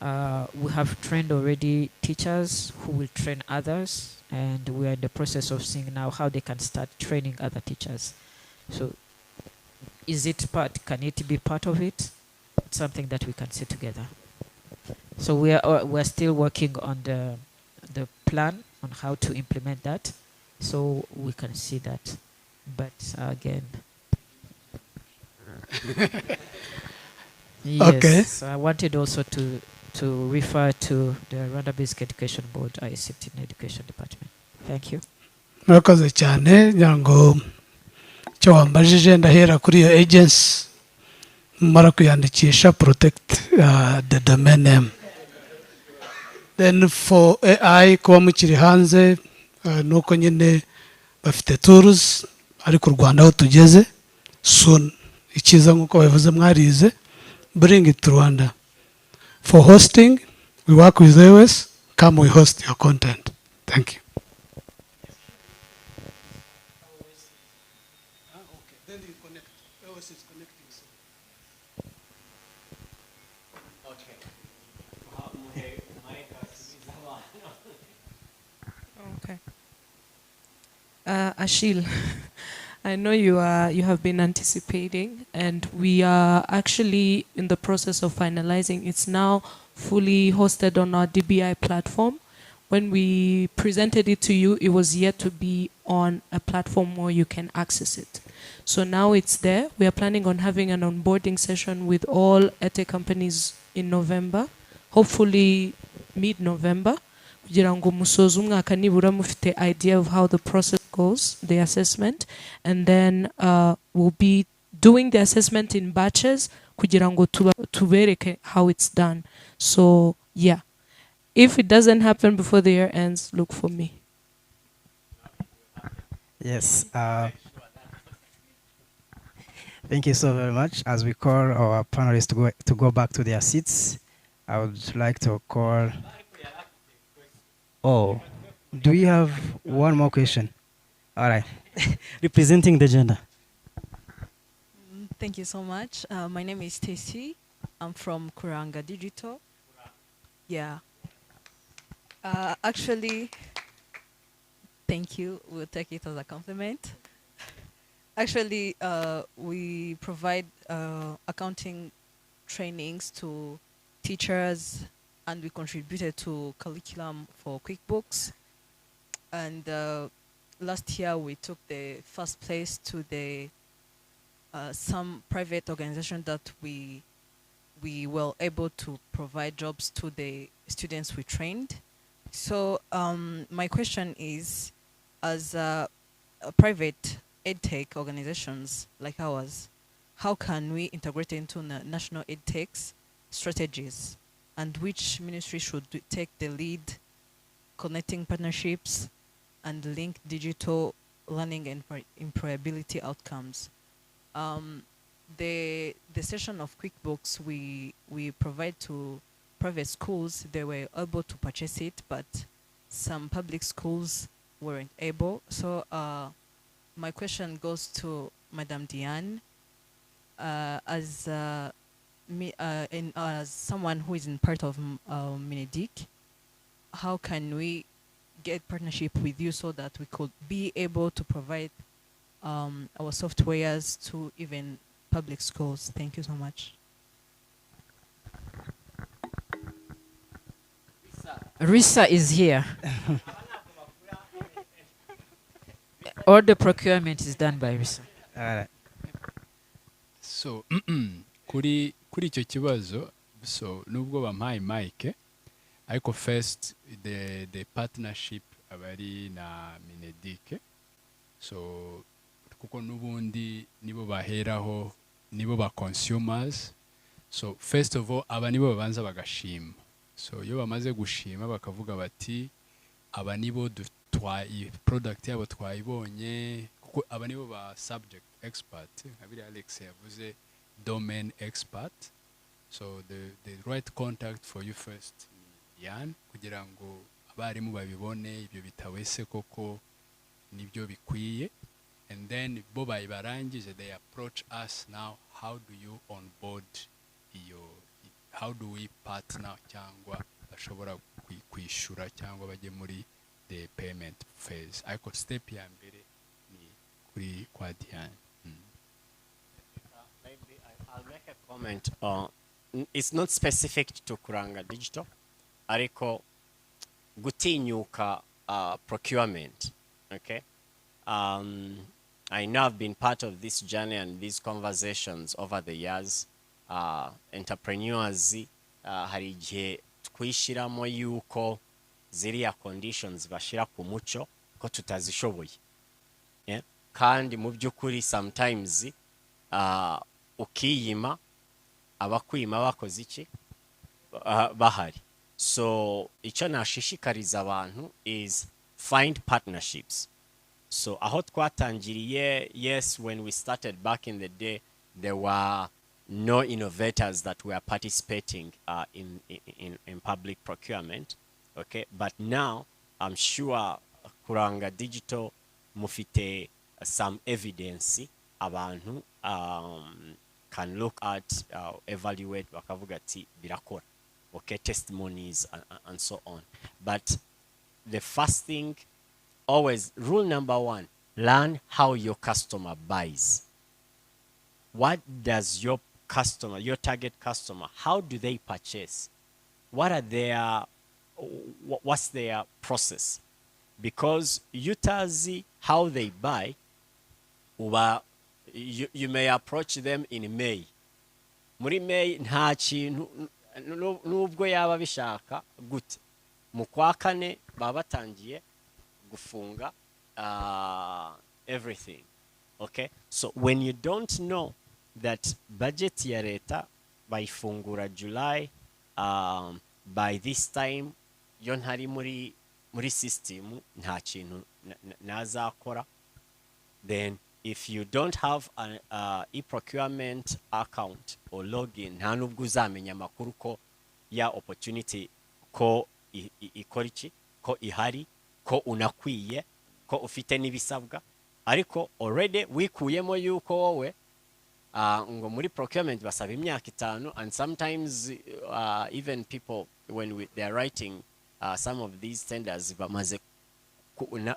We have trained already teachers who will train others, and we are in the process of seeing now how they can start training other teachers. So can it be part of it? It's something that we can see together. So we're still working on the plan on how to implement that, so we can see that. But again, yes, Okay. so I wanted also to refer to the Rwanda Basic Education Board, ICT and Education Department. Thank you. murakoze cyane ngira ngo icyo wambajije ndahera kuri iyo agency mara kuyandikisha protect the domain name. Then for AI kuba mukiri hanze nuko nyine bafite tools ariko u Rwanda aho tugeze soon ikiza nkuko bavuze mwarize bring it to Rwanda. For hosting, we work with US, come we host your content. Thank you. Achille, I know you have been anticipating, and we are actually in the process of finalizing. It's now fully hosted on our DBI platform. When we presented it to you, it was yet to be on a platform where you can access it. So now it's there. We are planning on having an onboarding session with all EdTech companies in November, hopefully mid-November. Kugira ngo musoze umwaka nibura mufite idea of how the process goes, the assessment, and then we'll be doing the assessment in batches kugira ngo tubereke how it's done. So yeah, if it doesn't happen before the year ends, look for me. Yes. Thank you so very much. As we call our panelists to go back to their seats, I would like to call. Oh, do we have one more question? All right. Representing the gender. Thank you so much. My name is Stacy. I'm from Kuranga Digital. Yeah. Actually, thank you. We'll take it as a compliment. Actually, we provide accounting trainings to teachers, and we contributed to curriculum for QuickBooks. And last year, we took the first place to the some private organization that we were able to provide jobs to the students we trained. So my question is, as a private EdTech organizations like ours, how can we integrate into national EdTech strategies, and which ministry should take the lead connecting partnerships and link digital learning and employability outcomes? The session of QuickBooks we provide to private schools, they were able to purchase it, but some public schools weren't able. So my question goes to Madame Diane, as someone who is in part of Minedik. How can we get partnership with you so that we could be able to provide our softwares to even public schools? Thank you so much. Risa is here. All the procurement is done by Risa. All right. So kuri icyo kibazo, so nubwo bampaye mic, ariko first the partnership abari na Minedik, so kuko nubundi nibo baheraho, nibo ba consumers. So first of all, aba nibo babanza bagashima. So iyo bamaze gushima bakavuga bati aba nibo product yabo twayibonye, kuko aba nibo ba subject expert, nkabiri Alex yavuze domain expert. So the right contact for you first ni Yan, kugira ngo abarimu babibone ibyo bitawese koko nibyo bikwiye, and then bo bayibarangije they approach us now, how do you onboard how do we partner cyangwa bashobora kwishura cyangwa baje muri the payment phase. Ariko step ya mbere ni kuri kwa Diane. Maybe I'll make a comment. It's not specific to Kuranga Digital. Ariko gutinyuka procurement. Okay. I know I've been part of this journey and these conversations over the years. Entrepreneurs hari igihe twishiramo yuko ziriya conditions bashira ku muco ko tutazishoboye, kandi mu by'ukuri sometimes ukiyima abakwima bakoze iki bahari. So icyo nashishikariza abantu is find partnerships. So aho twatangiriye, yes, when we started back in the day, there were no innovators that were participating in public procurement. Okay, but now I'm sure Kuranga Digital mufite some evidence abantu can look at, evaluate, bakavuga ati birakora. Okay, testimonies and so on. But the first thing, always rule number one, learn how your customer buys. What does your customer, your target customer, how do they purchase? What are their, what's their process? Because utazi how they buy, you may approach them in May. Muri May nta kintu nubwo yaba bishaka gute. Mu kwa kane baba batangiye gufunga everything. Okay? So when you don't know that budget ya leta bayifungura July, by this time yo ntari muri system nta kintu nazakora, then if you don't have an e-procurement account or login, nta nubwo uzamenya amakuru ko ya opportunity ko ikora iki, ko ihari, ko unakwiye, ko ufite n'ibisabwa. Ariko already wikuyemo yuko wowe ngo muri procurement basaba imyaka 5, and sometimes even people when they are writing some of these tenders bamaze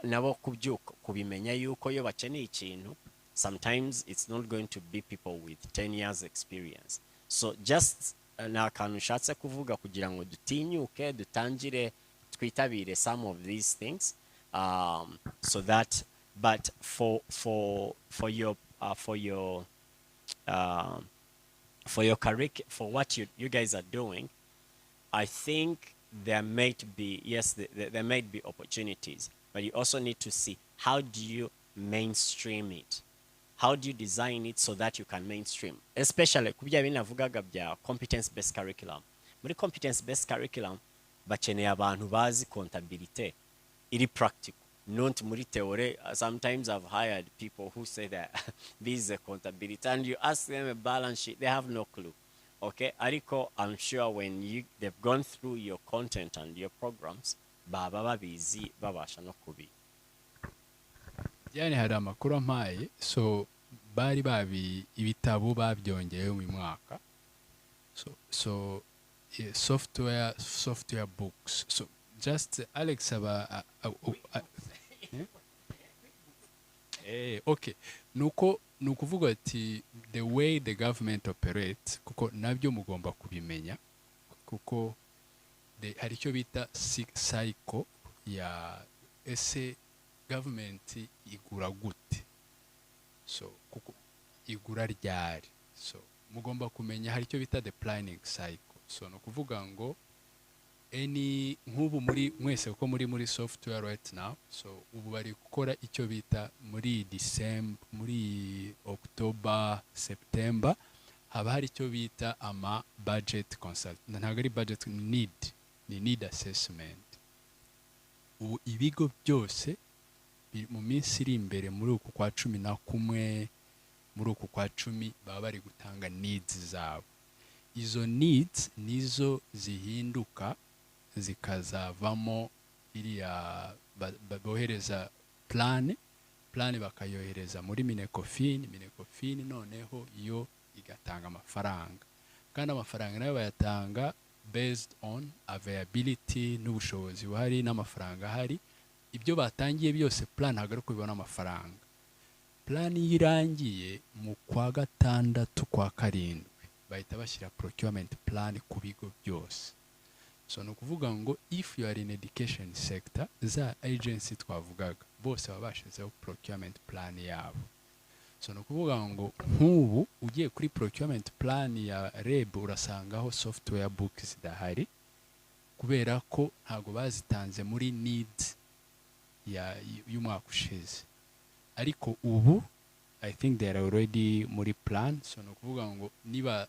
nabo kubyuka kubimenya yuko yo bakeneye ikintu. Sometimes it's not going to be people with 10 years experience. So just na kantu nshatse kuvuga kugira ngo dutinyuke dutangire twitabire some of these things, so that, but for your for what you guys are doing, I think there might be, yes, there might be opportunities, but you also need to see how do you mainstream it. How do you design it so that you can mainstream? Especially kubya binavugaga bya competence based curriculum. Muri competence based curriculum bakeneye abantu bazi contabilité iri practical, not muri theory. Sometimes I've hired people who say that this is a contability, and you ask them a balance sheet, they have no clue. Okay, ariko I'm sure when they've gone through your content and your programs, baba babizi babasha no kubi. Yani hari amakuru ampaye, so bari babi ibitabo babyongeye mu mwaka, so yeah, software books. So just Alex aba okay, nukuvuga ati the way the government operates, kuko nabyo mugomba kubimenya, kuko hari icyo bita cycle ya ese government igura gute, so kuko igura ryari, so mugomba kumenya hari icyo bita the planning cycle. So no kuvuga ngo any nk'ubu muri mwese uko muri software right now, so ubu bari gukora icyo bita muri December, muri October, September, haba hari icyo bita ama budget consult, ntabwo ari budget need assessment. Ubu ibigo byose mu minsi iri imbere muri uku kwa 11, muri uku kwa 10 baba bari gutanga needs zabo. Izo needs nizo zihinduka zikazavamo iriya bohereza plan bakayohereza muri Minecofin noneho iyo igatanga amafaranga, kandi amafaranga nayo bayatanga based on availability n'ubushobozi buhari n'amafaranga hari. Ibyo batangiye byose plan ntabwo ari kubibona amafaranga. Plan yirangiye mu kwa 6 kwa 7 bahita bashyira procurement plan ku bigo byose. So no kuvuga ngo if you are in education sector, za agency twavugaga bose babashizeho procurement plan yabo. So no kuvuga ngo nk'ubu ugiye kuri procurement plan ya REB urasangaho software books zidahari, kubera ko ntago bazitanze muri needs y'umwaka ushize. Ariko ubu I think they are already muri plan. So no kuvuga ngo niba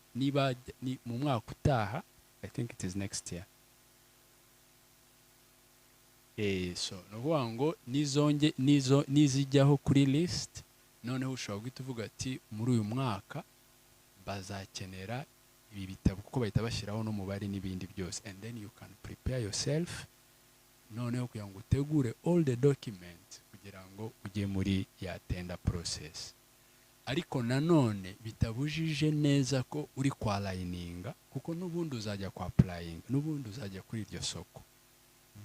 mu mwaka utaha, I think it is next year. So no kuvuga ngo nizijyaho kuri list, noneho ushobora guhita uvuga ati muri uyu mwaka bazakenera ibi bitabo, kuko bahita bashyiraho n'umubare n'ibindi byose, and then you can prepare yourself noneho kugira ngo utegure all the documents kugira ngo ujye muri ya tender process. Ariko nanone bitabujije neza ko uri kwa lininga, kuko n'ubundi uzajya kwa applying, n'ubundi uzajya kuri iryo soko.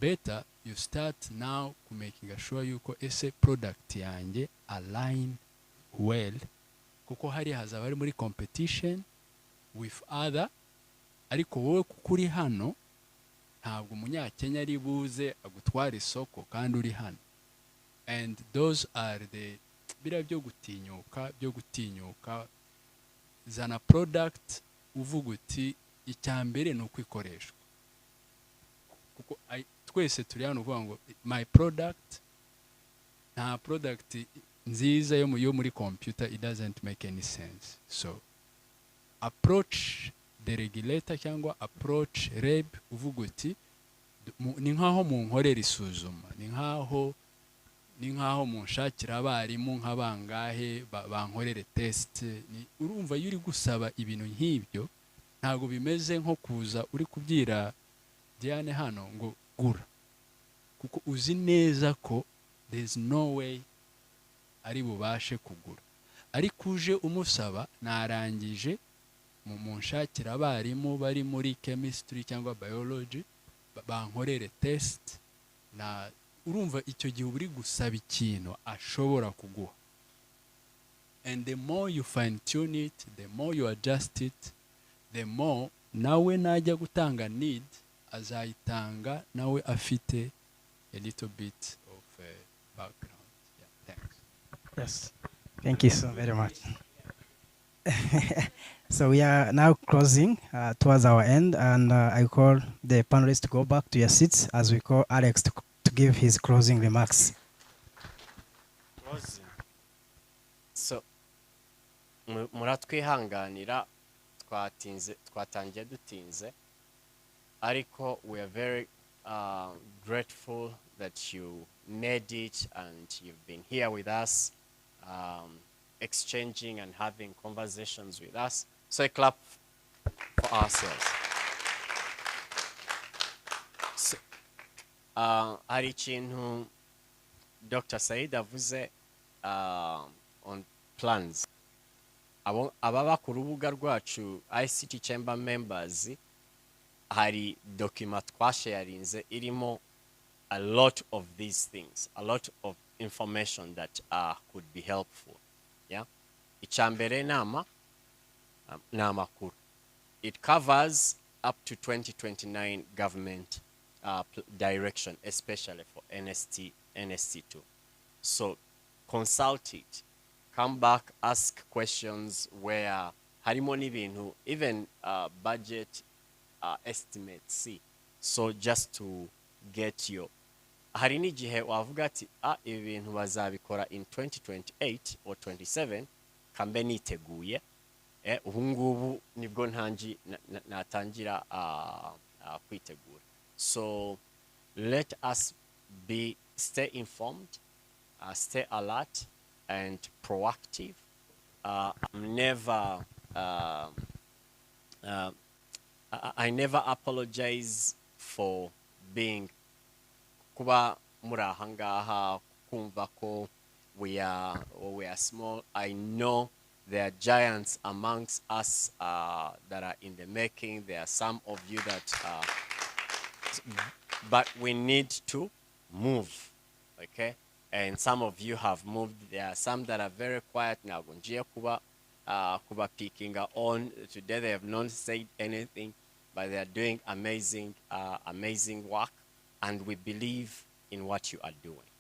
better you start now to making sure yuko ese product yanjye align well, kuko hari hazaba ari muri competition with other, ariko wowe kuko uri hano ntabwo umunyakenya ari buze agutwara isoko kandi uri hano. And those are the bira byo gutinyuka zana product uvuga uti icyambere no kwikoreshwa, kuko twese turi hano uvuga ngo my product, nta product nziza yo muri computer, it doesn't make any sense. So approach the regulator cyangwa approach reb uvuga uti ni nkaho mu nkorera isuzuma, ni nkaho munshakira abarimu nk'abangahe bankorere test. Urumva yuri gusaba ibintu nk'ibyo ntago bimeze nko kuza uri kubyira Diane hano ngo gura, kuko uzi neza ko there's no way ari bubashe kugura. Ariko uje umusaba narangije munshakira abarimu bari muri chemistry cyangwa biology bankorere test, na urumva icyo gihe uri gusaba ikintu ashobora kuguha. And the more you fine tune it, the more you adjust it, the more nawe najya gutanga need azayitanga nawe afite a little bit of background. Yeah, thanks. Yes, thank you so very much. So we are now closing towards our end, and I call the panelists to go back to your seats as we call Alex to give his closing remarks. So muratwihanganira twatangiye dutinze, ariko we are very grateful that you made it and you've been here with us, exchanging and having conversations with us. So a clap for ourselves. So, hari ikintu Dr. Said avuze on plans. Ababa ku rubuga rwacu ICT Chamber members, hari document twasharinze irimo a lot of these things, a lot of information that could be helpful. Yeah, ichambere namakuru. It covers up to 2029 government direction, especially for NST2. So consult it, come back, ask questions where harimo n'ibintu, even budget estimates. See, so just to get your hari n'igihe wavuga ati ibintu bazabikora in 2028 or 27 kambe niteguye, ubu ngubu nibwo natangira kwitegura. So let us stay informed, stay alert and proactive. I never apologize for being kuba murahangaha kumva ko we are small. I know there are giants amongst us that are in the making. There are some of you that but we need to move, okay? And some of you have moved. There are some that are very quiet now. Kuba picking on today. They have not said anything, but they are doing amazing work, and we believe in what you are doing.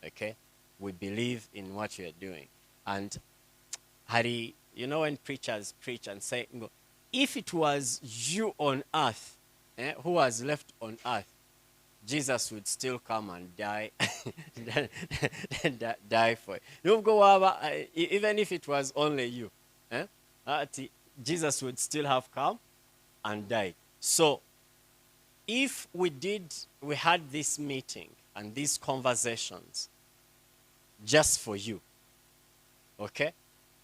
Okay, we believe in what you are doing. And Hari, you know, when preachers preach and say, if it was you on earth, who was left on earth, Jesus would still come and die, die for it. Even if it was only you, Jesus would still have come and died. So, if we had this meeting and these conversations just for you, okay,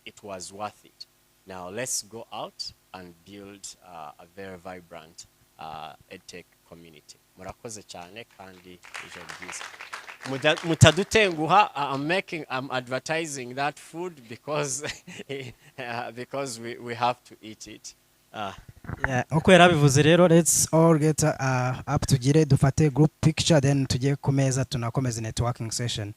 it was worth it. Now let's go out and build a very vibrant EdTech community. Murakoze cyane kandi ijoro ryiza. Mutadutenguha, I'm advertising that food because because we have to eat it. Yeah, uko yarabivuze rero, let's all get up tugire dufate group picture then tujye ku meza tunakomeza networking session.